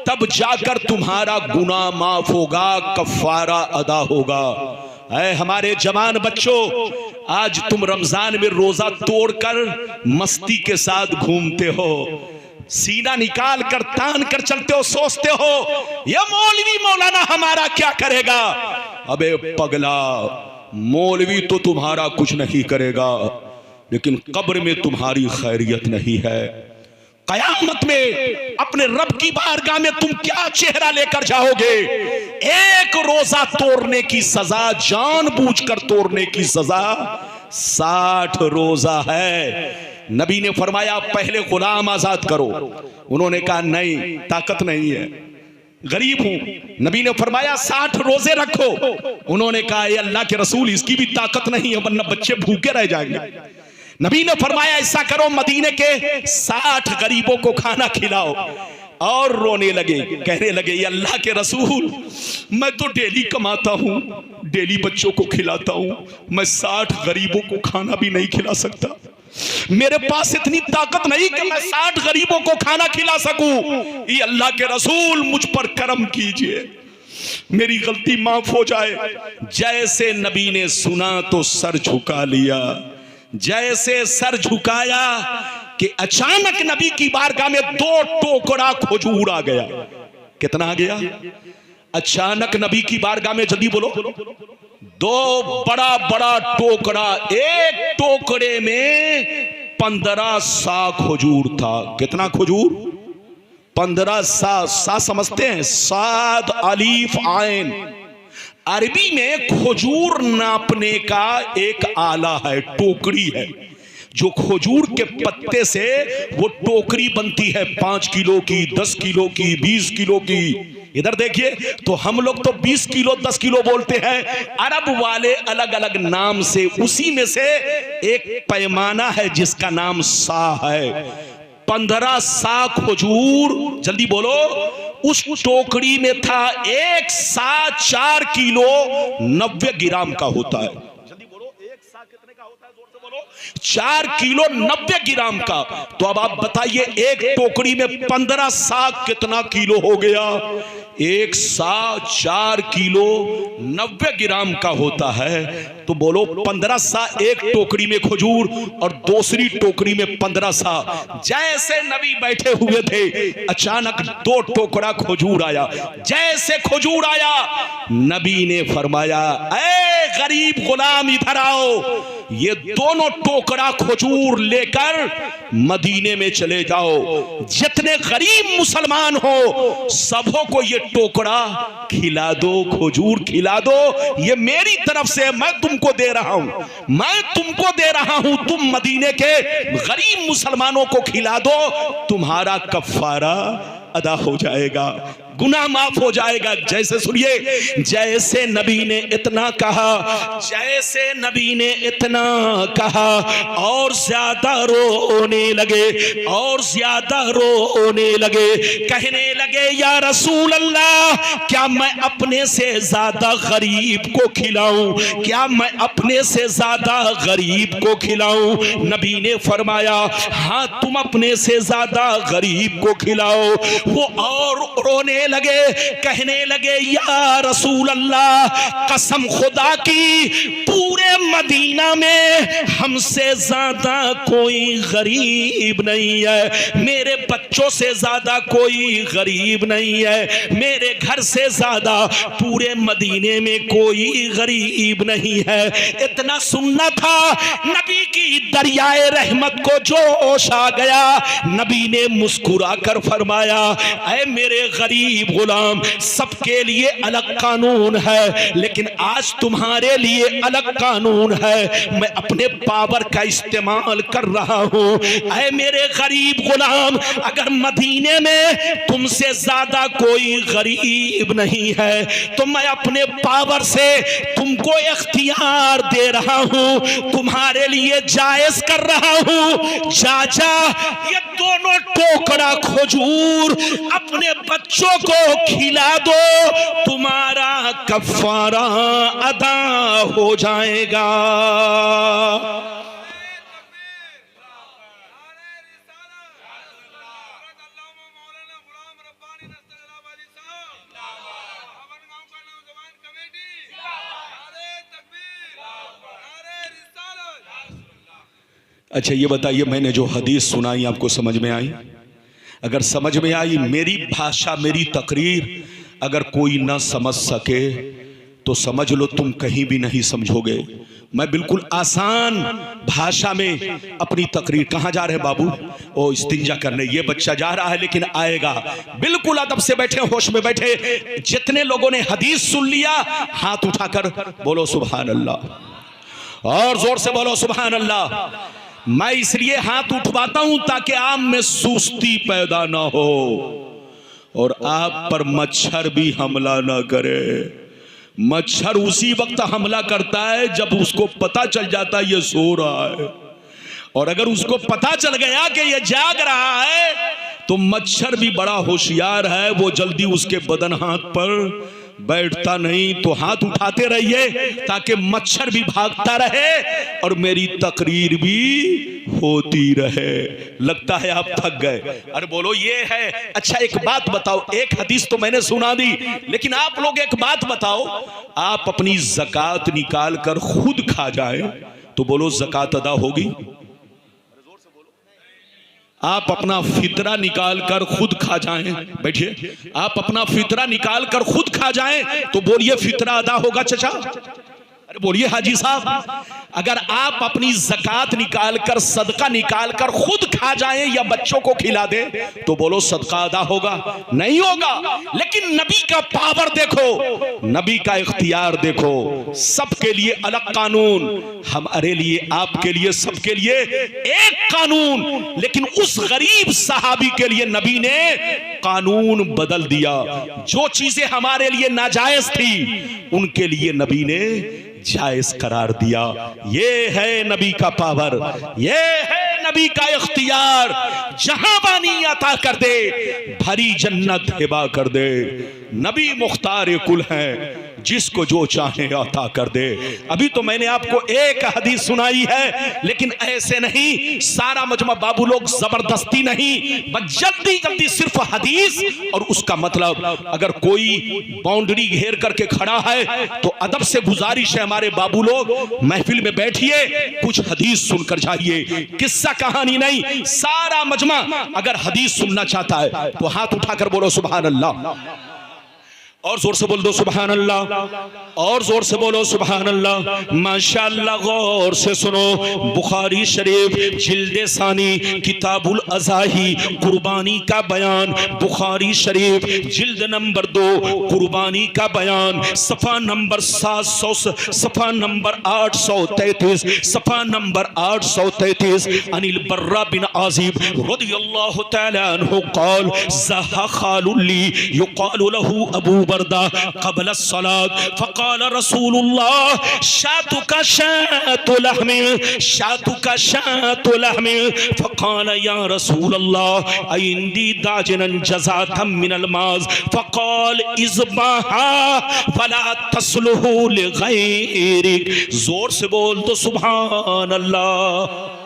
Speaker 1: तब जाकर तुम्हारा गुनाह माफ होगा, कफारा अदा होगा। ऐ हमारे जवान बच्चों, आज तुम रमजान में रोजा तोड़कर मस्ती के साथ घूमते हो, सीना निकाल कर तान कर चलते हो, सोचते हो ये मौलवी मौलाना हमारा क्या करेगा। अबे पगला, मौलवी तो तुम्हारा कुछ नहीं करेगा, लेकिन कब्र में तुम्हारी खैरियत नहीं है। कयामत में अपने रब की बारगाह में तुम क्या चेहरा लेकर जाओगे। एक रोजा तोड़ने की सजा, जानबूझकर तोड़ने की सजा 60 रोजा है। नबी ने फरमाया पहले गुलाम आजाद करो, उन्होंने कहा नहीं, ताकत नहीं है, गरीब हूं। नबी ने फरमाया 60 रोजे रखो, उन्होंने कहा अल्लाह के रसूल, इसकी भी ताकत नहीं है, वरना बच्चे भूखे रह जाएंगे। नबी ने फरमाया ऐसा करो, मदीने के 60 गरीबों को खाना खिलाओ, और रोने लगे, कहने लगे ये अल्लाह के रसूल, मैं तो डेली कमाता हूँ, डेली बच्चों को खिलाता हूँ, मैं 60 गरीबों को खाना भी नहीं खिला सकता, मेरे पास इतनी ताकत नहीं कि मैं 60 गरीबों को खाना खिला सकूं। ये अल्लाह के रसूल मुझ पर करम कीजिए, मेरी गलती माफ हो जाए। जैसे नबी ने सुना तो सर झुका लिया, जैसे सर झुकाया कि अचानक नबी की बारगाह में 2 टोकरा खजूर आ गया। कितना आ गया? अचानक नबी की बारगाह में, जल्दी बोलो, 2 बड़ा बड़ा टोकरा, एक टोकरे में 15 सा खजूर था। कितना खजूर? 15 सा समझते हैं? साद अलीफ आयन। अरबी में खजूर नापने का एक आला है, टोकरी है, जो खजूर के पत्ते से वो टोकरी बनती है, 5 किलो की, 10 किलो की, 20 किलो की। इधर देखिए, तो हम लोग तो 20 किलो 10 किलो बोलते हैं, अरब वाले अलग अलग नाम से, उसी में से एक पैमाना है जिसका नाम सा है। 15 सा खजूर, जल्दी बोलो, उस टोकरी में था। 1 सा 4 किलो 90 ग्राम का होता है। जल्दी बोलो, 1 सा कितने का होता है? जोर से बोलो। 4 किलो 90 ग्राम का। तो अब आप बताइए, एक टोकरी में 15 सा कितना किलो हो गया? 1 सा 4 किलो 90 ग्राम का होता है। तो बोलो, 15 सा एक टोकरी में खजूर और दूसरी टोकरी में 15 सा। जैसे नबी बैठे हुए थे, अचानक 2 टोकरा खजूर आया। जैसे खजूर आया, नबी ने फरमाया, ऐ गरीब गुलाम इधर आओ, ये दोनों टोकरा खजूर लेकर मदीने में चले जाओ, जितने गरीब मुसलमान हो सबों को ये टोकरा खिला दो, खजूर खिला दो, ये मेरी तरफ से मैं तुमको दे रहा हूं, मैं तुमको दे रहा हूं, तुम मदीने के गरीब मुसलमानों को खिला दो, तुम्हारा कफारा अदा हो जाएगा, गुनाह माफ हो जाएगा। जैसे सुनिए, जैसे नबी ने इतना कहा, जैसे नबी ने इतना कहा, और ज्यादा रोने लगे, और ज्यादा रोने लगे, कहने लगे, या रसूल अल्लाह, क्या मैं अपने से ज्यादा गरीब को खिलाऊं? क्या मैं अपने से ज्यादा गरीब को खिलाऊं? नबी ने फरमाया, हाँ तुम अपने से ज्यादा गरीब को खिलाओ। वो और रोने लगे, कहने लगे, या रसूल अल्लाह, कसम खुदा की, पूरे मदीना में हमसे ज्यादा कोई गरीब नहीं है, मेरे बच्चों से ज्यादा कोई गरीब नहीं है, मेरे घर से ज्यादा पूरे मदीने में कोई गरीब नहीं है। इतना सुनना था, नबी की दरियाए रहमत को जोश आ गया। नबी ने मुस्कुरा कर फरमाया, ऐ मेरे गरीब गुलाम, सबके लिए अलग कानून है, लेकिन आज तुम्हारे लिए अलग कानून है। मैं अपने पावर का इस्तेमाल कर रहा हूं। ऐ मेरे गरीब गुलाम, अगर मदीने में तुमसे ज्यादा कोई गरीब नहीं है तो मैं अपने पावर से तुमको इख्तियार दे रहा हूं, तुम्हारे लिए जायज कर रहा हूं। जा ये दोनों टोकरा खजूर अपने बच्चों को खिला दो, तुम्हारा कफारा अदा हो जाएगा। अच्छा ये बताइए, मैंने जो हदीस सुनाई आपको समझ में आई? अगर समझ में आई, मेरी भाषा, मेरी तकरीर अगर कोई ना समझ सके तो समझ लो तुम कहीं भी नहीं समझोगे। मैं बिल्कुल आसान भाषा में अपनी तकरीर। कहाँ जा रहे हैं बाबू? ओ इस्तिंजा करने। ये बच्चा जा रहा है लेकिन आएगा। बिल्कुल अदब से बैठे, होश में बैठे। जितने लोगों ने हदीस सुन लिया, हाथ उठाकर बोलो सुभान अल्लाह, और जोर से बोलो सुभान अल्लाह। मैं इसलिए हाथ उठवाता हूं ताकि आप में सुस्ती पैदा ना हो और आप पर मच्छर भी हमला ना करे। मच्छर उसी वक्त हमला करता है जब उसको पता चल जाता है ये सो रहा है, और अगर उसको पता चल गया कि ये जाग रहा है तो मच्छर भी बड़ा होशियार है, वो जल्दी उसके बदन हाथ पर बैठता नहीं। तो हाथ उठाते रहिए ताकि मच्छर भी भागता रहे और मेरी तकरीर भी होती रहे। लगता है आप थक गए। अरे बोलो ये है। अच्छा एक बात बताओ, एक हदीस तो मैंने सुना दी, लेकिन आप लोग एक बात बताओ, आप अपनी ज़कात निकाल कर खुद खा जाए तो बोलो ज़कात अदा होगी? आप अपना फितरा निकाल कर खुद खा जाएं, बैठिए, आप अपना फितरा निकाल कर खुद खा जाएं तो बोलिए फितरा अदा होगा चचा? अरे बोलिए हाजी साहब, अगर आप अपनी ज़कात निकाल कर सदका निकाल कर खुद खा जाएं या बच्चों को खिला दें तो बोलो सदका अदा होगा? नहीं होगा। लेकिन नबी का पावर देखो, नबी का इख्तियार देखो, सबके लिए अलग कानून, हमारे लिए, आपके लिए, सबके लिए एक कानून। लेकिन उस गरीब सहाबी के लिए नबी ने कानून बदल दिया। जो चीजें हमारे लिए नाजायज थी उनके लिए नबी ने जायज करार दिया। ये है नबी का पावर, ये है नबी का इख्तियार। जहां बानी अता कर दे, भरी जन्नत हिबा कर दे। नबी मुख्तार कुल है, जिसको जो चाहे अता कर दे। अभी तो मैंने आपको एक हदीस सुनाई है, लेकिन ऐसे नहीं सारा मजमा बाबू लोग, जबरदस्ती नहीं, बस जल्दी जल्दी सिर्फ हदीस और उसका मतलब। अगर कोई बाउंड्री घेर करके खड़ा है तो अदब से गुजारिश है हमारे बाबू लोग, महफिल में बैठिए, कुछ हदीस सुनकर जाइए, किस्सा कहानी नहीं। सारा मजमा अगर हदीस सुनना चाहता है तो हाथ उठाकर बोलो सुभान अल्लाह, और जोर से बोल दो सुभान अल्लाह, और जोर से बोलो सुभान अल्लाह। माशाअल्लाह, गौर से सुनो। बुखारी शरीफ जिल्दे सानी किताबुल अज़ाही कुर्बानी का बयान, बुखारी शरीफ जिल्द नंबर 2 कुर्बानी का बयान, सफ़ा नंबर 700, सफ़ा नंबर 833, सफ़ा नंबर 833। अनिल बर्रा बिन आज़िब रज़ियल्लाहु तआला अन्हु क़ाल ज़हा ख़ालुल्ली युक़ालु लहू अबू बर्दा क़ब्ल अस्सलात फ़क़ाल रसूलुल्लाह शातुका शातु लहमी, शातुका शातु लहमी। फ़क़ाल या रसूलल्लाह इंदी दाजनन जज़ातम मिनल माज़। फ़क़ाल इज़बहा वला तस्लुहु लिग़ैरिक। जोर से बोल तो सुभान अल्लाह।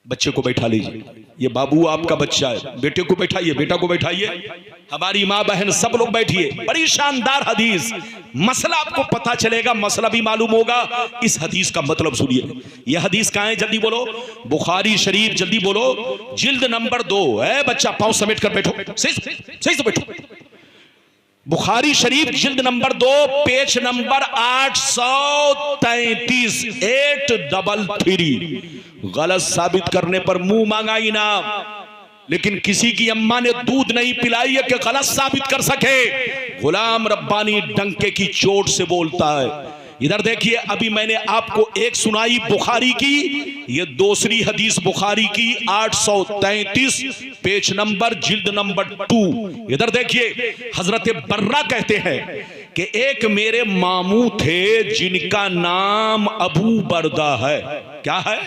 Speaker 1: बच्चे को बैठा लीजिए, ये बाबू आपका बच्चा है, बेटे को बैठाइए, बेटा को बैठाइए, हमारी माँ बहन सब लोग बैठिए। बड़ी शानदार हदीस, मसला आपको पता चलेगा, मसला भी मालूम होगा। इस हदीस का मतलब सुनिए। यह हदीस कहाँ है? जल्दी बोलो। बुखारी शरीफ, जल्दी बोलो, जिल्द नंबर 2 है। बच्चा पाँव समेट कर बैठो, सही से बैठो। बुखारी शरीफ जिल्द नंबर 2 पेज नंबर 833, 833। गलत साबित करने पर मुंह मांगा इनाम, लेकिन किसी की अम्मा ने दूध नहीं पिलाई है कि गलत साबित कर सके। गुलाम रब्बानी डंके की चोट से बोलता है। इधर देखिए, अभी मैंने आपको एक सुनाई बुखारी की, ये दूसरी हदीस बुखारी की 833 पेज नंबर जिल्द नंबर 2। इधर देखिए, हजरत बर्रा कहते हैं कि एक मेरे मामू थे जिनका नाम अबू बर्दा है। क्या है?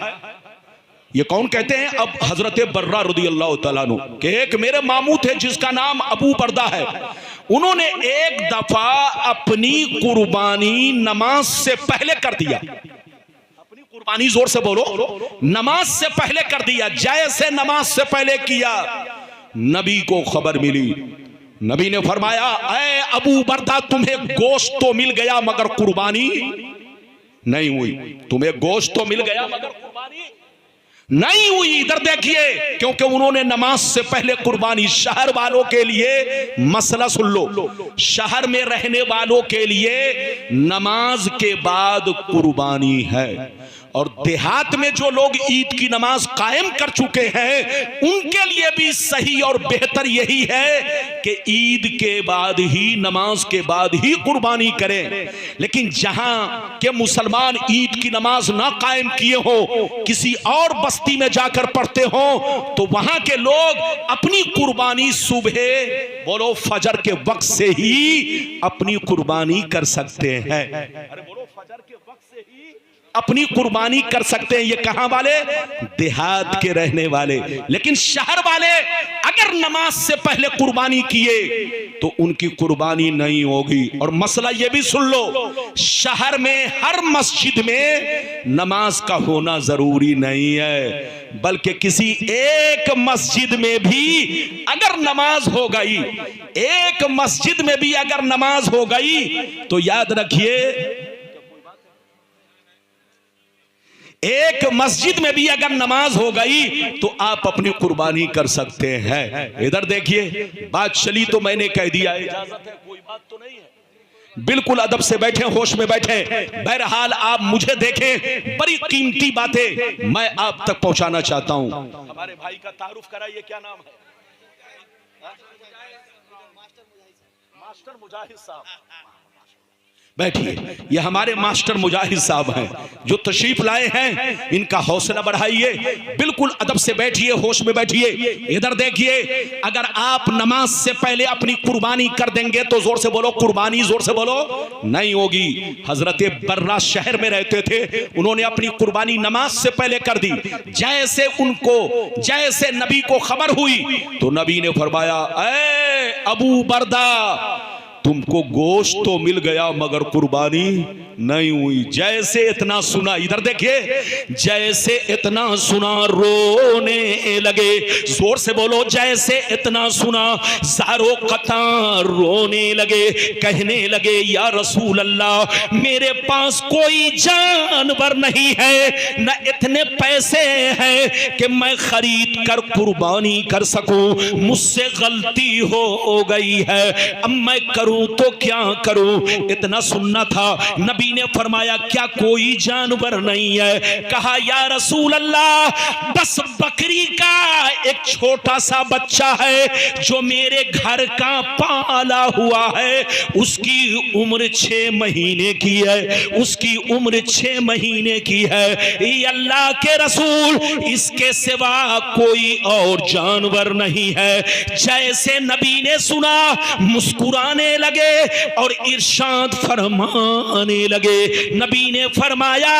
Speaker 1: ये कौन कहते हैं? अब हजरत बर्रा रज़ियल्लाहु तआला अन्हु कि एक मेरे मामू थे जिसका नाम अबू बर्दा है। उन्होंने एक दफा अपनी कुर्बानी नमाज से पहले कर दिया। अपनी कुर्बानी, जोर से बोलो, नमाज से पहले कर दिया। जैसे नमाज से पहले किया, नबी को खबर मिली। नबी ने फरमाया, ऐ अबू बर्दा, तुम्हें गोश्त तो मिल गया मगर कुर्बानी नहीं हुई। तुम्हें गोश्त तो मिल गया मगर कुर्बानी नहीं हुई। इधर देखिए, क्योंकि उन्होंने नमाज से पहले कुर्बानी। शहर वालों के लिए मसला सुन लो, शहर में रहने वालों के लिए नमाज के बाद कुर्बानी है, और देहात में जो लोग ईद की नमाज कायम कर चुके हैं उनके लिए भी सही और बेहतर यही है कि ईद के बाद ही, नमाज के बाद ही कुर्बानी करें। लेकिन जहां के मुसलमान ईद की नमाज ना कायम किए हो, किसी और बस्ती में जाकर पढ़ते हो, तो वहां के लोग अपनी कुर्बानी सुबह, बोलो, फजर के वक्त से ही अपनी कुर्बानी कर सकते हैं। अरे बोलो, फजर के वक्त से ही अपनी कुर्बानी कर सकते हैं। ये कहां वाले? देहात के रहने वाले। लेकिन शहर वाले अगर नमाज से पहले कुर्बानी किए तो उनकी कुर्बानी नहीं होगी। और मसला ये भी सुन लो, शहर में हर मस्जिद में नमाज का होना जरूरी नहीं है, बल्कि किसी एक मस्जिद में भी अगर नमाज हो गई, एक मस्जिद में भी अगर नमाज हो गई तो याद रखिए, एक मस्जिद में भी अगर नमाज हो गई तो आप अपनी कुर्बानी कर सकते हैं। इधर देखिए, बात चली तो मैंने कह दिया, इजाजत है, कोई बात तो नहीं है। बिल्कुल अदब से बैठे, होश में बैठे। बहरहाल आप मुझे देखें, बड़ी कीमती बातें मैं आप तक पहुंचाना चाहता हूं। हमारे भाई का तारुफ कराइए, क्या नाम है? मास्टर मुजाहिद साहब। बैठिए, ये हमारे मास्टर मुजाहिद साहब हैं जो तशरीफ लाए हैं। इनका हौसला बढ़ाइए, बिल्कुल अदब से बैठिए, होश में बैठिए। इधर देखिए, अगर आप नमाज से पहले अपनी कुर्बानी कर देंगे तो जोर से बोलो कुर्बानी, जोर से बोलो, नहीं होगी। हजरत बर्रा शहर में रहते थे, उन्होंने अपनी कुर्बानी नमाज से पहले कर दी। जैसे नबी को खबर हुई तो नबी ने फरमाया, ऐ अबू बर्दा, तुमको गोश्त तो मिल गया मगर कुर्बानी नहीं हुई। जैसे इतना सुना, इधर देखिए, जैसे इतना सुना रोने लगे। जोर से बोलो, जैसे इतना सुना ज़ारो कतार रोने लगे। कहने लगे, या रसूल अल्लाह, मेरे पास कोई जानवर नहीं है, न इतने पैसे हैं कि मैं खरीद कर कुर्बानी कर सकूं। मुझसे गलती हो गई है, अब मैं करूं तो क्या करूं? इतना सुनना था। नबी ने फरमाया, क्या कोई जानवर नहीं है? कहा, या रसूल अल्लाह, बस बकरी का एक छोटा सा बच्चा है जो मेरे घर का पाला हुआ है। उसकी उम्र 6 महीने की है, उसकी उम्र 6 महीने की है। ये अल्लाह के रसूल, इसके सिवा कोई और जानवर नहीं है। जैसे नबी ने सुना मुस्कुराने लगे और इरशाद फरमाने लगे। नबी ने फरमाया,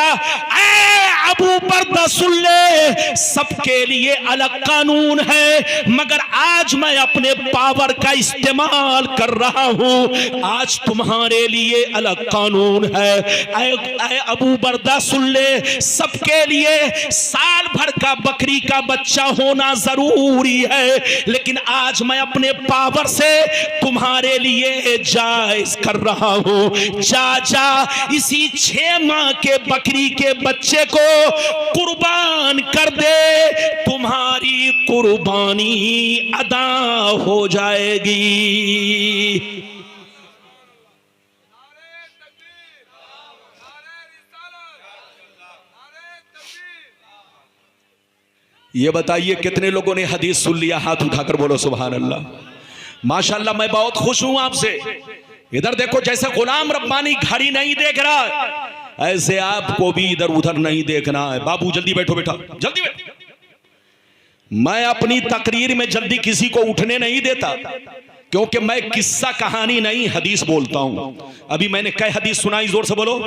Speaker 1: ऐ अबू बर्दा सुन ले, सबके लिए अलग कानून है, मगर आज मैं अपने पावर का इस्तेमाल कर रहा हूं, आज तुम्हारे लिए अलग कानून है। ऐ अबू बर्दा सुन ले, सबके लिए साल भर का बकरी का बच्चा होना जरूरी है, लेकिन आज मैं अपने पावर से तुम्हारे लिए जायज कर रहा हूं। जा इसी 6 माह के बकरी के बच्चे को कुर्बान कर दे, तुम्हारी कुर्बानी अदा हो जाएगी। ये बताइए कितने लोगों ने हदीस सुन लिया? हाथ उठाकर बोलो सुभान अल्लाह। माशाअल्लाह, मैं बहुत खुश हूं आपसे। इधर देखो, जैसे गुलाम रब्बानी घड़ी नहीं देख रहा है, ऐसे आपको भी इधर उधर नहीं देखना है। बाबू जल्दी बैठो, बेटा जल्दी बैठो। मैं अपनी तकरीर में जल्दी किसी को उठने नहीं देता, क्योंकि मैं किस्सा कहानी नहीं, हदीस बोलता हूं। अभी मैंने कई हदीस सुनाई, जोर से बोलो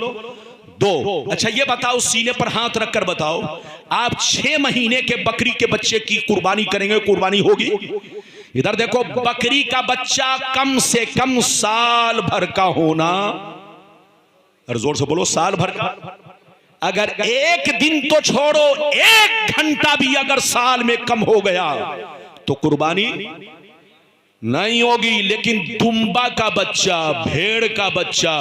Speaker 1: 2। अच्छा ये बताओ, सीने पर हाथ रखकर बताओ, आप 6 महीने के बकरी के बच्चे की कुर्बानी करेंगे, कुर्बानी होगी? इधर देखो, बकरी का बच्चा कम से कम साल भर का होना, और जोर से बोलो साल भर का। अगर एक दिन तो छोड़ो, 1 घंटा भी अगर साल में कम हो गया तो कुर्बानी नहीं होगी। लेकिन दुम्बा का बच्चा, भेड़ का बच्चा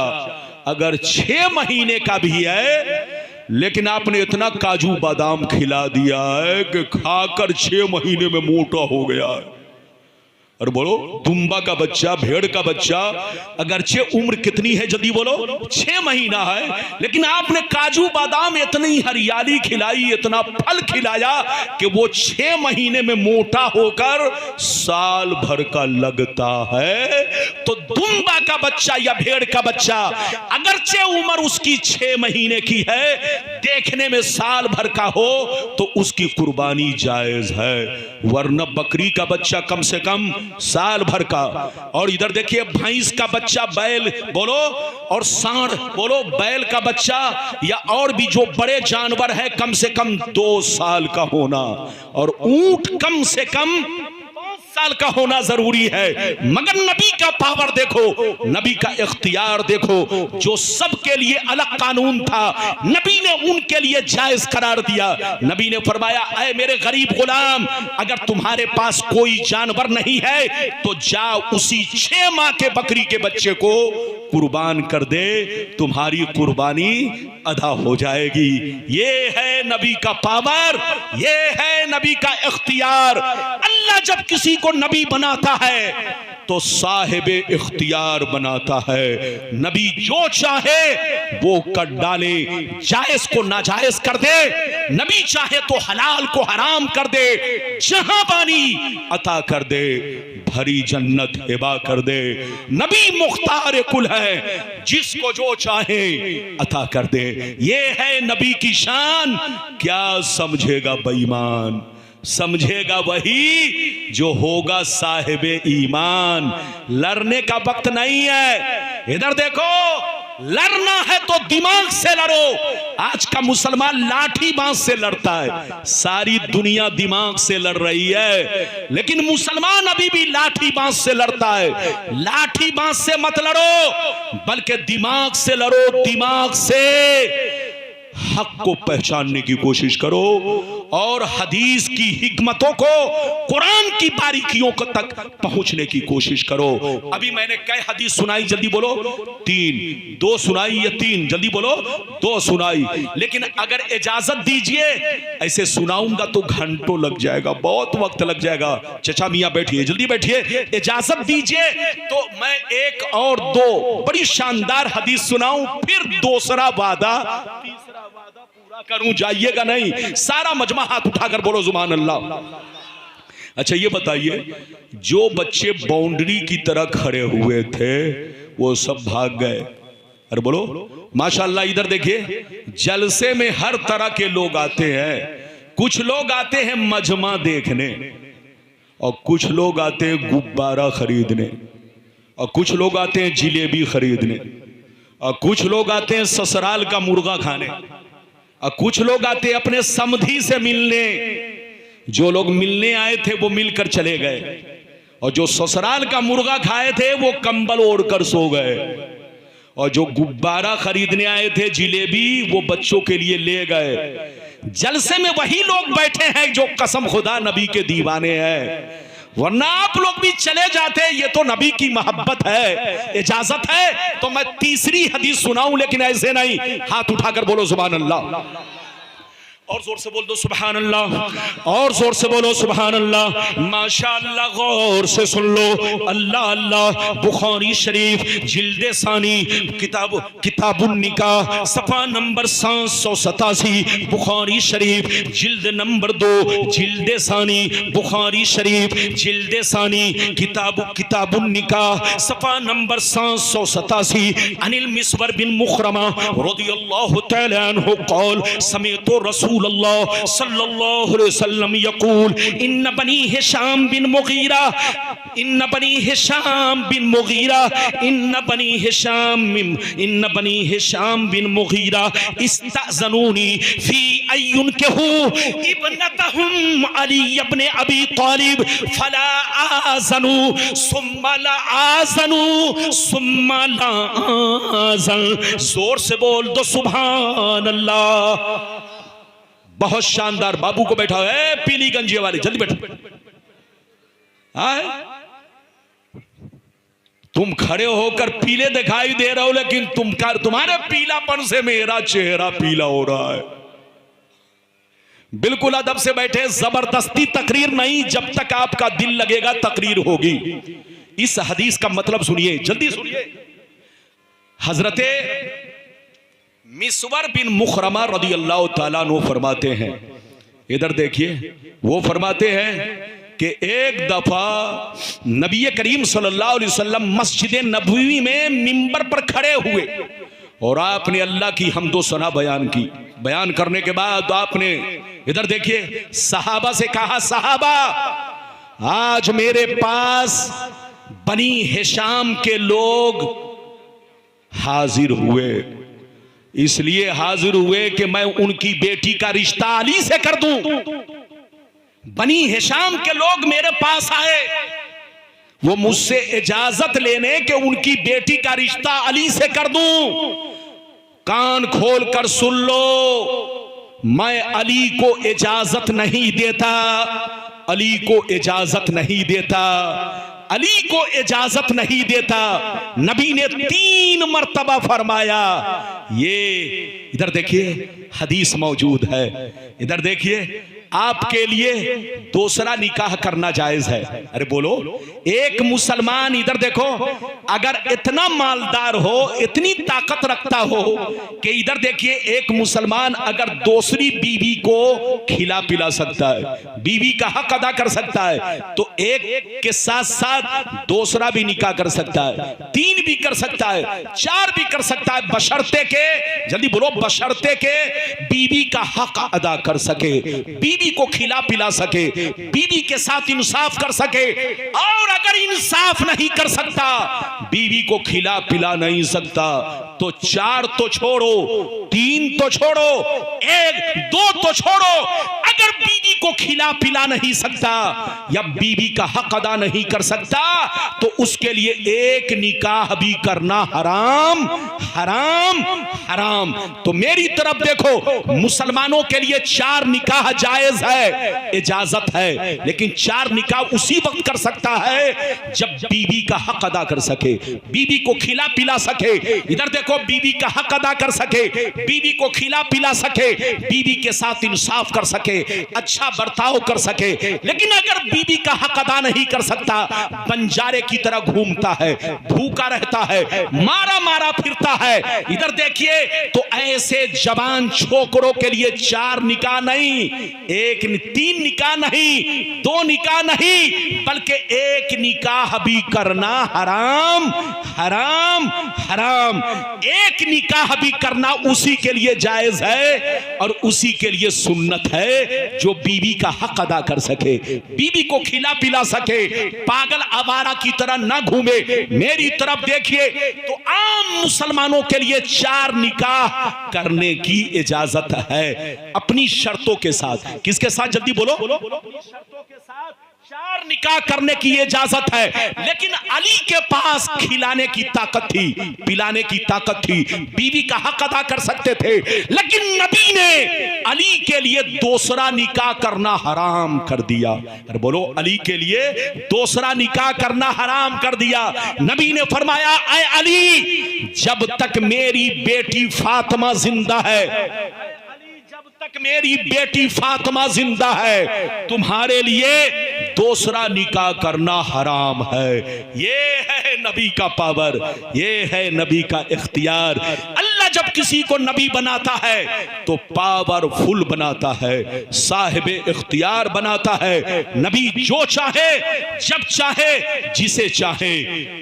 Speaker 1: अगर 6 महीने का भी है, लेकिन आपने इतना काजू बादाम खिला दिया है कि खाकर 6 महीने में मोटा हो गया है। और बोलो, दुम्बा का बच्चा, भेड़ का बच्चा, अगरचे उम्र कितनी है, जल्दी बोलो, 6 महीना है, लेकिन आपने काजू बादाम इतनी हरियाली खिलाई, इतना फल खिलाया कि वो 6 महीने में मोटा होकर साल भर का लगता है। तो दुम्बा का बच्चा या भेड़ का बच्चा अगरचे उम्र उसकी 6 महीने की है, देखने में साल भर का हो तो उसकी कुर्बानी जायज है, वरना बकरी का बच्चा कम से कम साल भर का। और इधर देखिए भैंस का बच्चा, बैल बोलो, और सांड बोलो, बैल का बच्चा या और भी जो बड़े जानवर है कम से कम 2 साल का होना, और ऊंट कम से कम 5 साल का होना जरूरी है। मगर नबी का पावर देखो, नबी का इख्तियार देखो, जो सबके लिए अलग कानून था नबी ने उनके लिए जायज करार दिया। नबी ने फरमाया, ऐ मेरे गरीब गुलाम, अगर तुम्हारे पास कोई जानवर नहीं है तो जाओ उसी 6 माह के बकरी के बच्चे को कुर्बान कर दे, तुम्हारी कुर्बानी अदा हो जाएगी। ये है नबी का पावर, ये है नबी का इख्तियार। अल्लाह जब किसी को नबी बनाता है तो साहिब इख्तियार बनाता है। नबी जो चाहे वो कर डाले, जायज को नाजायज कर दे, नबी चाहे तो हलाल को हराम कर दे, जहां पानी अता कर दे, भरी जन्नत हिबा कर दे। नबी मुख्तार कुल है, जिसको जो चाहे अता कर दे। ये है नबी की शान। क्या समझेगा बेईमान? समझेगा वही जो होगा साहिबे ईमान। लड़ने का वक्त नहीं है। इधर देखो, लड़ना है तो दिमाग से लड़ो। आज का मुसलमान लाठी बांस से लड़ता है, सारी दुनिया दिमाग से लड़ रही है, लेकिन मुसलमान अभी भी लाठी बांस से लड़ता है। लाठी बांस से मत लड़ो, बल्कि दिमाग से लड़ो। दिमाग से हक को पहचानने की कोशिश करो और हदीस की हिकमतों को, कुरान की बारीकियों तक पहुंचने की कोशिश करो। अभी मैंने कई हदीस सुनाई, जल्दी बोलो 3, 2 सुनाई या 3, जल्दी बोलो 2 सुनाई। लेकिन अगर इजाजत दीजिए, ऐसे सुनाऊंगा तो घंटों लग जाएगा, बहुत वक्त लग जाएगा। चचा मियां बैठिए, जल्दी बैठिए, इजाजत दीजिए तो मैं 1 और 2 बड़ी शानदार हदीस सुनाऊं, फिर दूसरा वादा, तीसरा वादा पूरा करूं। जाइएगा नहीं, सारा मजमा हाथ उठाकर बोलो सुभान अल्लाह। अच्छा ये बताइए, जो बच्चे बाउंड्री की तरह खड़े हुए थे वो सब भाग गए। अरे बोलो माशाअल्लाह। इधर देखिए, जलसे में हर तरह के लोग आते हैं। कुछ लोग आते हैं मजमा देखने, और कुछ लोग आते हैं गुब्बारा खरीदने, और कुछ लोग आते हैं जिलेबी खरीदने, और कुछ लोग आते हैं ससुराल का मुर्गा खाने, और कुछ लोग आते हैं अपने समधी से मिलने। जो लोग मिलने आए थे वो मिलकर चले गए, और जो ससुराल का मुर्गा खाए थे वो कंबल ओढ़कर सो गए, और जो गुब्बारा खरीदने आए थे जिलेबी, वो बच्चों के लिए ले गए। जलसे में वही लोग बैठे हैं जो कसम खुदा नबी के दीवाने हैं, वरना आप लोग भी चले जाते। ये तो नबी की मोहब्बत है, इजाजत है तो मैं तीसरी हदीस सुनाऊं, लेकिन ऐसे नहीं। हाथ उठाकर बोलो सुभान अल्लाह, और जोर से बोल दो सुभान अल्लाह, और जोर से बोलो सुभान अल्लाह। माशाअल्लाह, गौर से सुन लो। अल्लाह अल्लाह। बुखारी शरीफ जिल्दे सानी, किताबुन निकाह, सफा नंबर 787। बुखारी शरीफ जिल्द नंबर 2, जिल्दे सानी, बुखारी शरीफ जिल्दे सानी, किताबुन निकाह, सफा नंबर 787। अनिल मिसवर बिन मुखरमा रदियल्लाहु तआला अन्हु क़ाल समीअतु रसूल अल्लाह सल्लल्लाहु अलैहि वसल्लम यकूल इन्न बनी हिशाम बिन मुगीरा, इन्न बनी हिशाम बिन मुगीरा, इन्न बनी हिशाम बिन मुगीरा इस्तअज़नूनी फी अय्युन कहू इब्नतहुम अली इब्न अबी तालिब फला आज़नु सुम्मा ला आज़नु सुम्मा ला आज़न। जोर से बोल दो सुभान अल्लाह। बहुत शानदार। बाबू को बैठा है, पीली गंजी वाली, जल्दी बैठो। तुम खड़े होकर पीले दिखाई दे रहे हो, लेकिन तुम्हारे पीलापन से मेरा चेहरा पीला हो रहा है। बिल्कुल अदब से बैठे, जबरदस्ती तकरीर नहीं, जब तक आपका दिल लगेगा तकरीर होगी। इस हदीस का मतलब सुनिए, जल्दी सुनिए। हजरते मिसवर बिन मुखरमा रदियल्लाहु ताला अन्हु फरमाते हैं, इधर देखिए, वो फरमाते हैं कि एक दफा नबी करीम सल्लल्लाहु अलैहि वसल्लम मस्जिद नबवी में मिंबर पर खड़े हुए और आपने अल्लाह की हम्दो सना बयान की। बयान करने के बाद आपने इधर देखिए सहाबा से कहा, सहाबा आज मेरे पास बनी हिशाम के लोग हाजिर हुए, इसलिए हाजिर हुए कि मैं उनकी बेटी का रिश्ता अली से कर दूं। बनी हिशाम के लोग मेरे पास आए, वो मुझसे इजाजत लेने कि उनकी बेटी का रिश्ता अली से कर दूं। कान खोल कर सुन लो, मैं अली को इजाजत नहीं देता, अली को इजाजत नहीं देता, अली को इजाजत नहीं देता। नबी ने 3 मर्तबा फरमाया। ये इधर देखिए हदीस मौजूद है, इधर देखिए आपके लिए दूसरा निकाह करना जायज है। अरे बोलो, एक मुसलमान इधर देखो अगर इतना मालदार हो, इतनी ताकत रखता हो कि इधर देखिए एक मुसलमान अगर दूसरी बीवी को खिला पिला सकता है, बीवी का हक अदा कर सकता है, तो एक के साथ साथ दूसरा भी निकाह कर सकता है, 3 भी कर सकता है, 4 भी कर सकता है, बशर्ते के, जल्दी बोलो, बशर्ते के बीवी का हक अदा कर सके, बीवी को खिला पिला सके, बीवी के साथ इंसाफ कर सके। और अगर इंसाफ नहीं कर सकता, बीवी को खिला पिला नहीं सकता, तो 4 तो छोड़ो, 3 तो छोड़ो, 1 2 तो छोड़ो, अगर बीवी को खिला पिला नहीं सकता या बीवी का हक अदा नहीं कर सकता, तो उसके लिए एक निकाह भी करना हराम हराम हराम। तो मेरी तरफ देखो, मुसलमानों के लिए 4 निकाह जायज है, इजाजत है, लेकिन 4 निकाह उसी वक्त कर सकता है जब बीवी का हक अदा कर सके, बीवी को खिला पिला सके। इधर देखो, बीवी का हक अदा कर सके, बीवी को खिला पिला सके, बीवी के साथ इंसाफ कर सके, अच्छा बर्ताव कर सके। लेकिन अगर बीवी का हक अदा नहीं कर सकता, बंजारे की तरह घूमता है, भूखा रहता है, मारा मारा फिरता है, इधर देखिए, तो ऐसे जवान छोकरों के लिए 4 निकाह नहीं, 3 निकाह नहीं, 2 निकाह नहीं, बल्कि 1 निकाह भी करना हराम हराम हराम। 1 निकाह भी करना उसी के लिए जायज है और उसी के लिए सुन्नत है जो बीवी का हक अदा कर सके, बीवी को खिला पिला सके, पागल आवारा की तरह ना घूमे। मेरी तरफ देखिए, तो आम मुसलमानों के लिए 4 निकाह करने की इजाजत है, अपनी शर्तों के साथ। किसके साथ, जल्दी बोलो, शर्तों के साथ 4 निकाह करने की इजाजत है। लेकिन अली के पास खिलाने की ताकत थी, पिलाने की ताकत थी, बीवी का हक अदा कर सकते थे, लेकिन नबी ने अली के लिए दूसरा निकाह करना हराम कर दिया। अरे बोलो, अली के लिए दूसरा निकाह करना हराम कर दिया। नबी ने फरमाया, ऐ अली, जब तक मेरी बेटी फातिमा जिंदा है, मेरी बेटी फातिमा जिंदा है, तुम्हारे लिए दूसरा निकाह करना हराम है। ये है नबी का पावर, ये है नबी का इख्तियार। अल्लाह जब किसी को नबी बनाता है तो पावरफुल बनाता है, साहिब इख्तियार बनाता है। नबी जो चाहे, जब चाहे, जिसे चाहे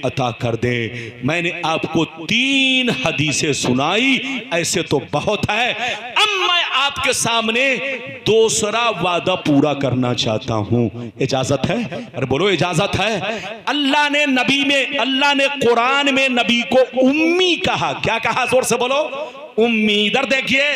Speaker 1: अता कर दे। मैंने आपको 3 हदीसें सुनाई, ऐसे तो बहुत है। अब मैं आपके सामने दूसरा वादा पूरा करना चाहता हूं, इजाजत है? अरे बोलो, इजाजत है। अल्लाह ने नबी में, अल्लाह ने कुरान में नबी को उम्मी कहा। क्या कहा? जोर से बोलो, उम्मी। इधर देखिए,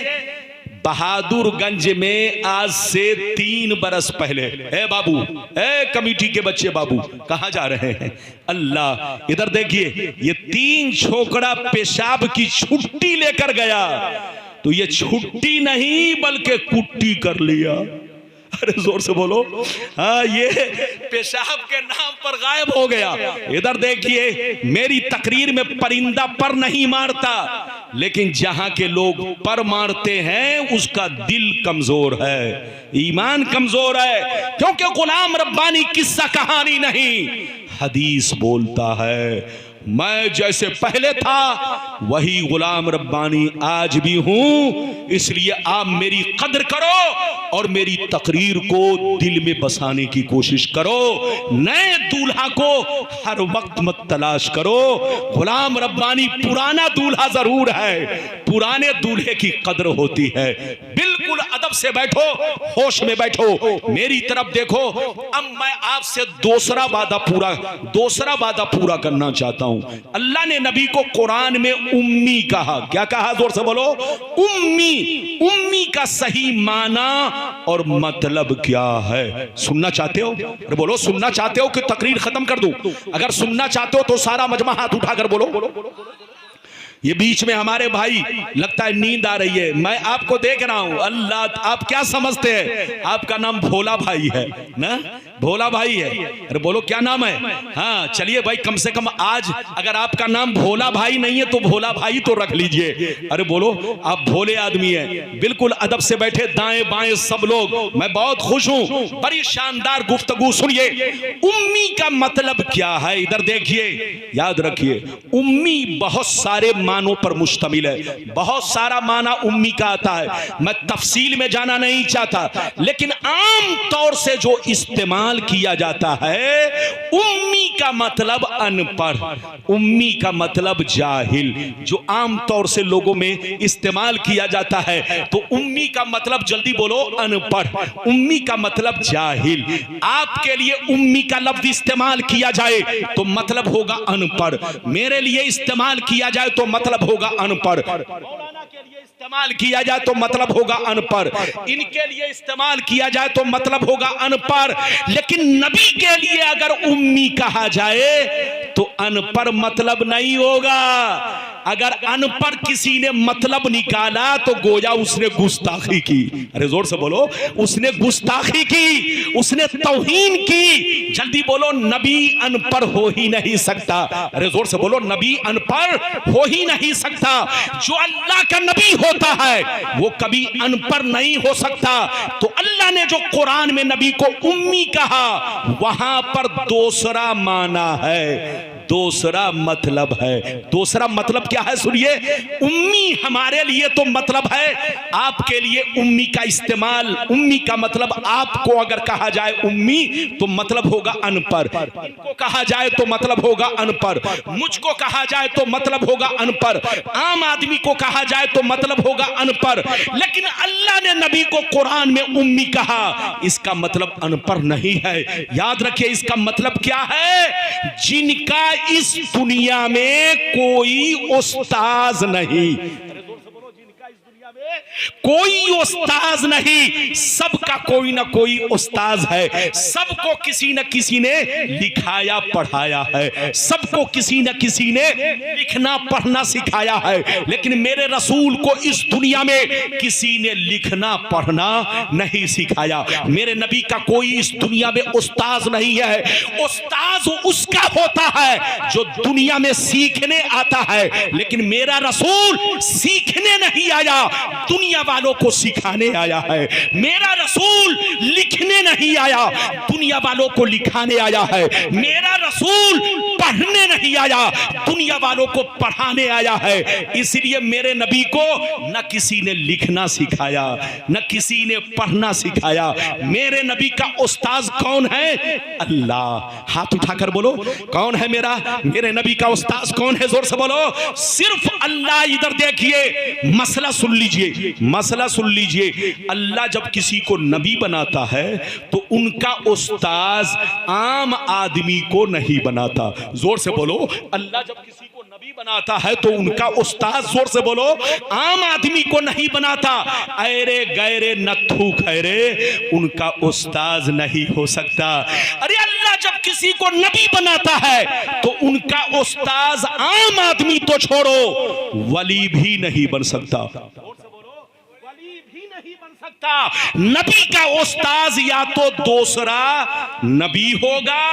Speaker 1: बहादुरगंज में आज से 3 बरस पहले, ए बाबू, ए कमेटी के बच्चे बाबू, कहां जा रहे हैं? अल्लाह, इधर देखिए, ये 3 छोकरा पेशाब की छुट्टी लेकर गया, तो ये छुट्टी नहीं बल्कि कुट्टी कर लिया। अरे जोर से बोलो, हाँ, ये पेशाब के नाम पर गायब हो गया। इधर देखिए, मेरी तकरीर में परिंदा पर नहीं मारता, लेकिन जहां के लोग पर मारते हैं उसका दिल कमजोर है, ईमान कमजोर है, क्योंकि गुलाम रब्बानी किस्सा कहानी नहीं, हदीस बोलता है। मैं जैसे पहले था वही गुलाम रब्बानी आज भी हूं, इसलिए आप मेरी कद्र करो और मेरी तकरीर को दिल में बसाने की कोशिश करो। नए दूल्हा को हर वक्त मत तलाश करो। गुलाम रब्बानी पुराना दूल्हा जरूर है, पुराने दूल्हे की कद्र होती है। बिल्कुल अदब से बैठो, होश में बैठो, मेरी तरफ देखो। अब मैं आपसे दूसरा वादा पूरा करना चाहता हूं। अल्लाह ने नबी को कुरान में उम्मी कहा। क्या कहा? जोर से बोलो। उम्मी। उम्मी का सही माना और मतलब क्या है? सुनना चाहते हो? अरे बोलो, सुनना चाहते हो कि तकरीर खत्म कर दूं? अगर सुनना चाहते हो तो सारा मजमा हाथ उठाकर बोलो। ये बीच में हमारे भाई लगता है नींद आ रही है, मैं आपको देख रहा हूं। अल्लाह, आप क्या समझते हैं? आपका नाम भोला भाई है ना? भोला भाई है। अरे बोलो क्या नाम है? हाँ चलिए भाई, कम से कम आज अगर आपका नाम भोला भाई नहीं है तो भोला भाई तो रख लीजिए। अरे बोलो, आप भोले आदमी हैं। बिल्कुल अदब से बैठे, दाएं बाएं सब लोग। मैं बहुत खुश हूं, बड़ी शानदार गुफ्तगू। सुनिए, उम्मी का मतलब क्या है? इधर देखिए, याद रखिए, उम्मी बहुत सारे मानों पर मुश्तमिल है। बहुत सारा माना उम्मी का आता है, मैं तफसील में जाना नहीं चाहता, लेकिन आम तौर से जो इस्तेमाल किया जाता है, उम्मी का मतलब अनपढ़, उम्मी का मतलब जाहिल। जो आम तौर से लोगों में इस्तेमाल किया जाता है, तो उम्मी का मतलब, जल्दी बोलो, अनपढ़। उम्मी का मतलब जाहिल। आपके लिए उम्मी का लफ्ज इस्तेमाल किया जाए तो मतलब होगा अनपढ़, मेरे लिए इस्तेमाल किया जाए तो मतलब होगा अनपढ़, मौलाना के लिए इस्तेमाल किया जाए तो मतलब होगा अनपढ़, इनके लिए इस्तेमाल किया जाए तो मतलब होगा अनपढ़। लेकिन नबी के लिए अगर उम्मी कहा जाए तो अनपढ़ मतलब नहीं होगा। अगर अनपढ़ किसी ने मतलब निकाला तो गोया उसने गुस्ताखी की। अरे जोर से बोलो, उसने गुस्ताखी की, उसने तौहीन की। जल्दी बोलो, नबी अनपढ़ हो ही नहीं सकता। अरे जोर से बोलो, नबी अनपढ़ हो ही नहीं सकता। जो अल्लाह का नबी होता है वो कभी अनपढ़ नहीं हो सकता। तो अल्लाह ने जो कुरान में नबी को उम्मी कहा, वहां पर दूसरा माना है, दूसरा मतलब है। दूसरा मतलब क्या है? सुनिए, उम्मी हमारे लिए तो मतलब है, आपके लिए उम्मी का इस्तेमाल, उम्मी का मतलब आपको अगर कहा जाए उम्मी तो मतलब होगा अनपढ़, इनको कहा जाए तो मतलब होगा अनपढ़, मुझको कहा जाए तो मतलब होगा अनपढ़, आम आदमी को कहा जाए तो मतलब होगा अनपढ़। लेकिन अल्लाह ने नबी को कुरान में उम्मी कहा, इसका मतलब अनपढ़ नहीं है। याद रखिए, इसका मतलब क्या है? जिनका इस दुनिया में कोई उस्ताज नहीं, कोई उस्ताज नहीं, सबका कोई ना कोई उस्ताज है। सबको किसी न किसी ने लिखाया पढ़ाया है, सबको किसी न किसी ने लिखना पढ़ना सिखाया है। लेकिन मेरे रसूल को इस दुनिया में किसी ने लिखना पढ़ना नहीं सिखाया। मेरे नबी का कोई इस दुनिया में उस्ताज नहीं है। उस्ताज उसका होता है जो दुनिया में सीखने आता है, लेकिन मेरा रसूल सीखने नहीं आया, दुनिया वालों को सिखाने आया है। मेरा रसूल लिखने नहीं आया, दुनिया वालों को लिखाने आया है। मेरा रसूल पढ़ने नहीं आया, दुनिया वालों को पढ़ाने आया है। इसलिए मेरे नबी को न किसी ने लिखना सिखाया, न किसी ने पढ़ना सिखाया। मेरे नबी का उस्ताद कौन है? अल्लाह। हाथ उठाकर बोलो, कौन है मेरे नबी का उस्ताद कौन है? जोर से बोलो, सिर्फ अल्लाह। इधर देखिए, मसला सुन लीजिए, मसला सुन लीजिए। अल्लाह जब किसी को नबी बनाता है तो उनका उस्ताद आम आदमी को नहीं बनाता। जोर से बोलो, अल्लाह जब किसी को नबी बनाता है तो उनका उस्ताद, जोर से बोलो, आम आदमी को नहीं बनाता। अरे गैरे नथु खैरे, उनका उस्ताद नहीं हो सकता। अरे अल्लाह जब किसी को नबी बनाता है तो उनका उस्ताद आम आदमी तो छोड़ो, वली भी नहीं बन सकता। बन सकता। नबी का उस्ताद या तो दूसरा नबी होगा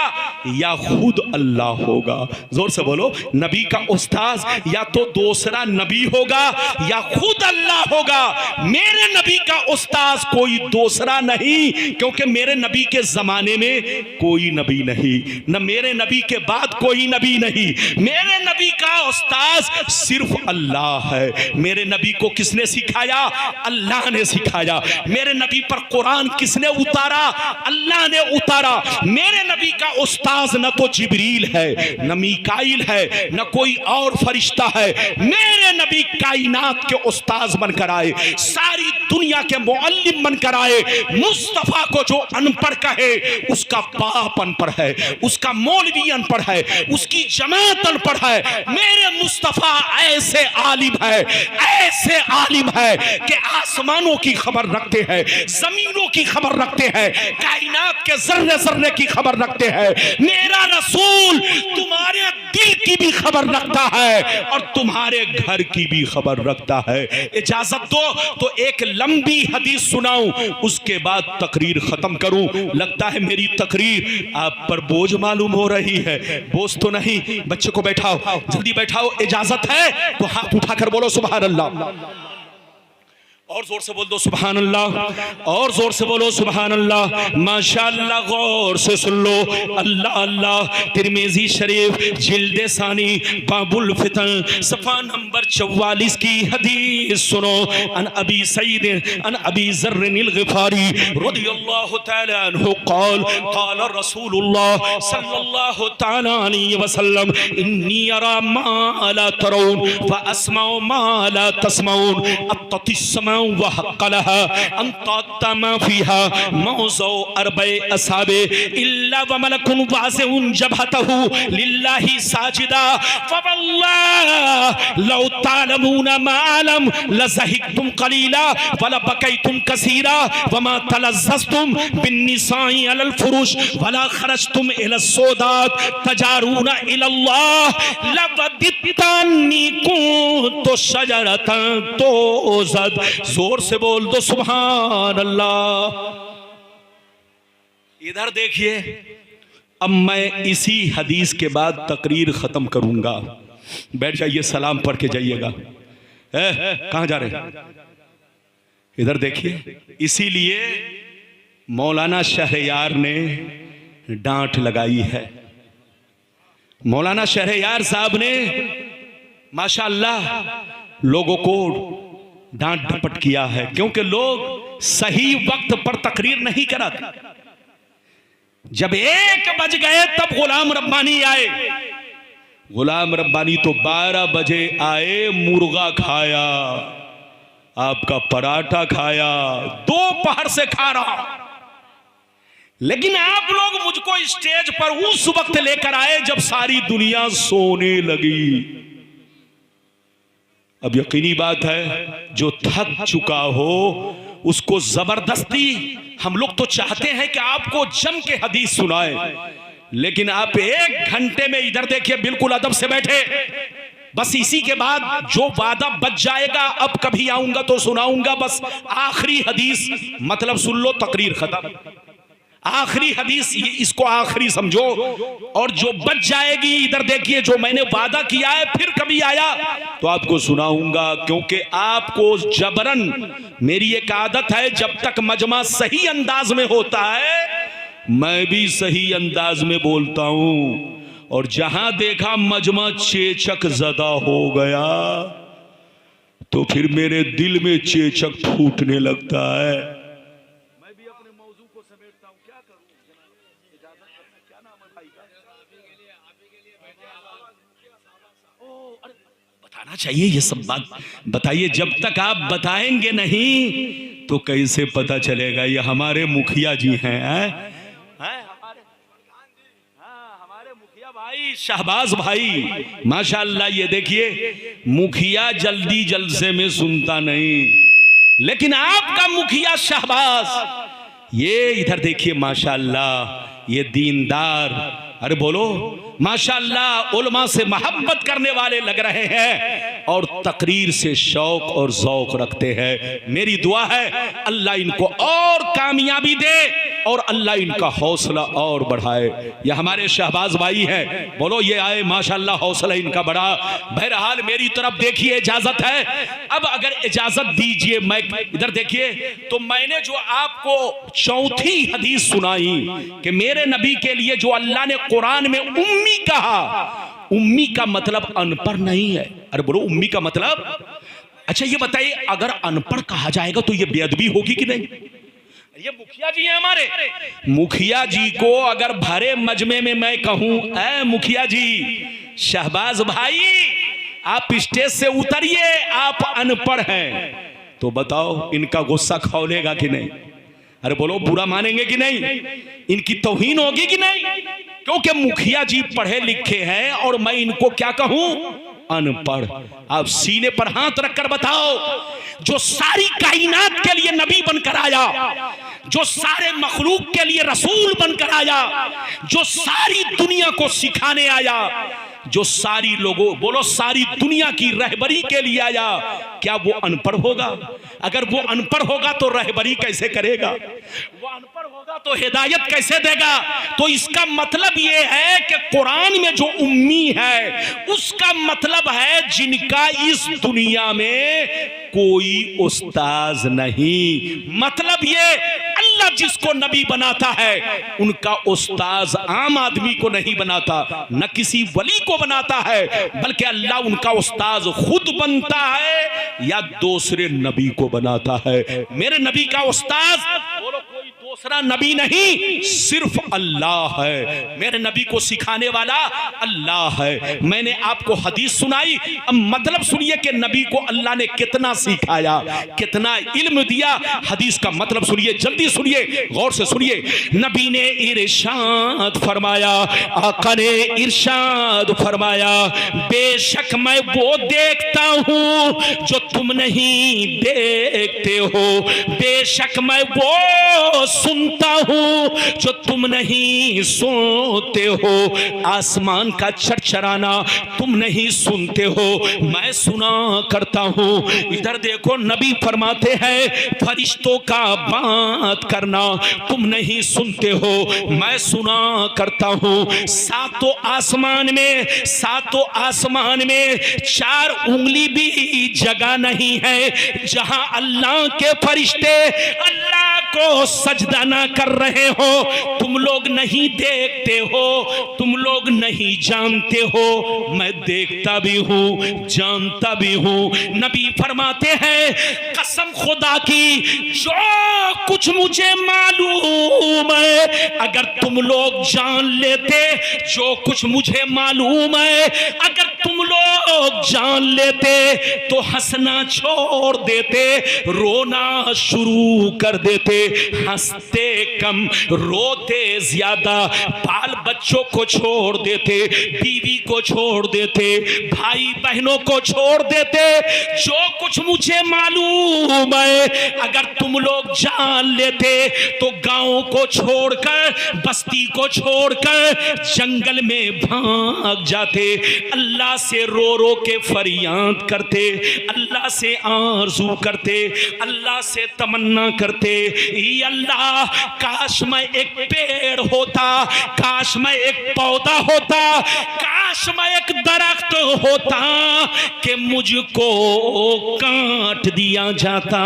Speaker 1: या खुद अल्लाह होगा। जोर से बोलो, नबी का उस्ताद या तो दूसरा नबी होगा या खुद अल्लाह होगा। मेरे नबी का उस्ताद कोई दूसरा नहीं, क्योंकि मेरे नबी के जमाने में कोई नबी नहीं, न मेरे नबी के बाद कोई नबी नहीं। मेरे नबी का उस्ताद सिर्फ अल्लाह है। मेरे नबी को किसने सिखाया? अल्लाह ने सिखाया। मेरे नबी पर कुरान किसने उतारा? अल्लाह ने उतारा। मेरे नबी का उस्ताद न तो जिब्रील है, न मीकाईल है, न कोई और फरिश्ता है। मेरे नबी कायनात के उस्ताद बनकर आए, सारी दुनिया के मुअल्लिम बनकर आए। मुस्तफा को जो अनपढ़ कहे उसका बाप अनपढ़ है, उसका मौलवी अनपढ़ है, उसकी जमात अनपढ़ है। मेरे मुस्तफा ऐसे आलिम है, ऐसे आलिम है कि आसमानों की खबर रखते हैं, जमीनों की खबर रखते हैं, कायनात के जर्रे जर्रे की खबर रखते हैं। मेरा रसूल तुम्हारे दिल की भी खबर रखता है और तुम्हारे घर की भी खबर रखता है। इजाजत दो तो एक लंबी हदीस सुनाऊं, उसके बाद तकरीर खत्म करूं। लगता है मेरी तकरीर आप पर बोझ मालूम हो रही है। बोझ तो नहीं, बच्चे को बैठाओ, जल्दी बैठाओ। इजाजत है तो हाथ उठाकर बोलो सुभान अल्लाह, और जोर से बोल दो सुभान अल्लाह, और जोर से बोलो सुभान अल्लाह। माशाअल्लाह, गौर से सुन लो। अल्लाह अल्लाह। तिरमिजी शरीफ जिल्द सानी बाबुल फितन सफा नंबर 44 की हदीस सुनो। अन अबी सईद अन अबी ज़र्रिल ग़िफ़ारी रज़ियल्लाहु तआला अन्हु क़ाल क़ाल रसूलुल्लाह सल्लल्लाहु तआला अलैहि वसल्लम इन्नी अरा मा ला तरून व अस्माउ मा ला तस्माउन अत्तिस समा वहक़लहा अंतमा फीहा मौज़ो अरबे असाबे इल्ला व मलकुन वाज़िउन जबहतहु लिल्लाहि साजिदा फवल्लाह लौ तालमूना मा अलम लज़हिकतुम क़लीला व लबकैतुम कसीरा व मा तलज़्ज़ज़तुम बिन्निसाई अलल फुरुश व ला खरजतुम इला सौदात तजारूना इलल्लाह लवदित्तनी कुन्तु शजरतन तोज़द। जोर से बोल दो सुभान अल्लाह। इधर देखिए, अब मैं इसी हदीस के बाद तकरीर खत्म करूंगा। बैठ जाइए, सलाम पढ़ के जाइएगा। कहां जा रहे? इधर देखिए, इसीलिए मौलाना शहरयार ने डांट लगाई है। मौलाना शहरयार साहब ने माशाअल्लाह लोगों को डांट डपट किया है, क्योंकि लोग सही वक्त पर तकरीर नहीं कराते। जब 1 बज गए तब गुलाम रब्बानी आए। गुलाम रब्बानी तो 12 बजे आए, मुर्गा खाया, आपका पराठा खाया, दोपहर से खा रहा। लेकिन आप लोग मुझको स्टेज पर उस वक्त लेकर आए जब सारी दुनिया सोने लगी। अब यकीनी बात है, जो थक चुका हो उसको जबरदस्ती, हम लोग तो चाहते हैं कि आपको जम के हदीस सुनाए, लेकिन आप 1 घंटे में इधर देखिए बिल्कुल अदब से बैठे। बस इसी के बाद जो वादा बच जाएगा, अब कभी आऊंगा तो सुनाऊंगा। बस आखिरी हदीस, मतलब सुन लो, तकरीर खत्म। आखिरी हदीस, इसको आखिरी समझो, और जो बच जाएगी इधर देखिए, जो मैंने वादा किया है फिर कभी आया तो आपको सुनाऊंगा। क्योंकि आपको जबरन, मेरी एक आदत है, जब तक मजमा सही अंदाज में होता है मैं भी सही अंदाज में बोलता हूं, और जहां देखा मजमा चेचक ज़दा हो गया तो फिर मेरे दिल में चेचक फूटने लगता है। बताना चाहिए ये सब बात, बताइए। जब तक आप बताएंगे नहीं तो कैसे पता चलेगा? ये हमारे मुखिया जी हैं, हमारे मुखिया भाई शहबाज भाई, माशाअल्लाह। ये देखिए, मुखिया जल्दी जलसे में सुनता नहीं, लेकिन आपका मुखिया शहबाज, ये इधर देखिए माशाअल्लाह, ये दीनदार, अरे बोलो माशाअल्लाह, उलमा से मोहब्बत करने वाले लग रहे हैं। और तकरीर से शौक और ज़ौक रखते हैं। मेरी दुआ है अल्लाह इनको और कामयाबी दे और अल्लाह इनका हौसला और बढ़ाए। ये हमारे शहबाज भाई हैं, बोलो ये आए माशाल्लाह, हौसला इनका बढ़ा। बहरहाल मेरी तरफ देखिए, इजाजत है। अब अगर इजाजत दीजिए, मैं इधर देखिए, तो मैंने जो आपको चौथी हदीस सुनाई कि मेरे नबी के लिए जो अल्लाह ने कुरान में उम्मी कहा, उम्मी का मतलब अनपढ़ नहीं है। अरे बोलो उम्मी का मतलब, अच्छा ये बताइए अगर अनपढ़ कहा जाएगा तो ये बेअदबी होगी कि नहीं? ये मुखिया जी हैं हमारे, मुखिया जी को अगर भरे मजमे में मैं कहूं ऐ मुखिया जी, शहबाज भाई आप स्टेज से उतरिए, आप अनपढ़ हैं, तो बताओ इनका गुस्सा खौलेगा कि नहीं? अरे बोलो बुरा मानेंगे कि नहीं? इनकी तौहीन होगी कि नहीं? क्योंकि मुखिया जी पढ़े लिखे हैं और मैं इनको क्या कहूं? अनपढ़। आप सीने पर हाथ रखकर बताओ, जो सारी कायनात के लिए नबी बनकर आया, जो सारे मखलूक के लिए रसूल बनकर आया, जो सारी दुनिया को सिखाने आया, जो सारी लोगों, बोलो सारी दुनिया की रहबरी के लिए आया, क्या वो अनपढ़ होगा? अगर वो अनपढ़ होगा तो रहबरी कैसे करेगा? वो अनपढ़ होगा तो हिदायत कैसे देगा? तो इसका मतलब ये है कि कुरान में जो उम्मी है उसका मतलब है जिनका इस दुनिया में कोई उस्ताज नहीं। मतलब ये अल्लाह जिसको नबी बनाता है उनका उस्ताज आम आदमी को नहीं बनाता, न किसी वली को बनाता है, बल्कि अल्लाह उनका उस्ताज खुद बनता है या दूसरे नबी को बनाता है। मेरे नबी का उस्ताज बोलो कोई दूसरा नबी नहीं, सिर्फ अल्लाह है। मेरे नबी को सिखाने वाला अल्लाह है। मैंने आपको हदीस सुनाई, अब मतलब सुनिए कि नबी को अल्लाह ने कितना सिखाया, कितना इल्म दिया। हदीस का मतलब सुनिए, जल्दी सुनिए, गौर से सुनिए। नबी ने इरशाद फरमाया, आका ने इरशाद फरमाया, बेशक मैं वो देखता हूं जो तुम नहीं देखते हो, बेशक मैं वो सुनता हूं जो तुम नहीं सुनते हो, आसमान का चरचराना तुम नहीं सुनते हो, मैं सुना करता हूं। इधर देखो नबी फरमाते हैं, फरिश्तों का बात करना तुम नहीं सुनते हो, मैं सुना करता हूं। सातों आसमान में, सातों आसमान में 4 उंगली भी जगह नहीं है जहां अल्लाह के फरिश्ते अल्लाह को सजदा ना कर रहे हो। तुम लोग नहीं देखते हो, तुम लोग नहीं जानते हो, मैं देखता भी हूं, जानता भी हूं। नबी फरमाते हैं, कसम खुदा की जो कुछ मुझे मालूम है अगर तुम लोग जान लेते, जो कुछ मुझे मालूम है अगर तुम लोग जान लेते तो हंसना छोड़ देते, रोना शुरू कर देते। हंसते कम, रोते ज्यादा, बाल बच्चों को छोड़ देते, बीवी को छोड़ देते, भाई बहनों को छोड़ देते। जो कुछ मुझे मालूम है अगर तुम लोग जान लेते तो गांव को छोड़कर, बस्ती को छोड़कर जंगल में भाग जाते, अल्लाह से रो रो के फरियाद करते, अल्लाह से आरज़ू करते, अल्लाह से तमन्ना करते, अल्लाह काश मैं एक पेड़ होता, काश मैं एक पौधा होता, काश मैं एक दरख्त होता कि मुझको काट दिया जाता।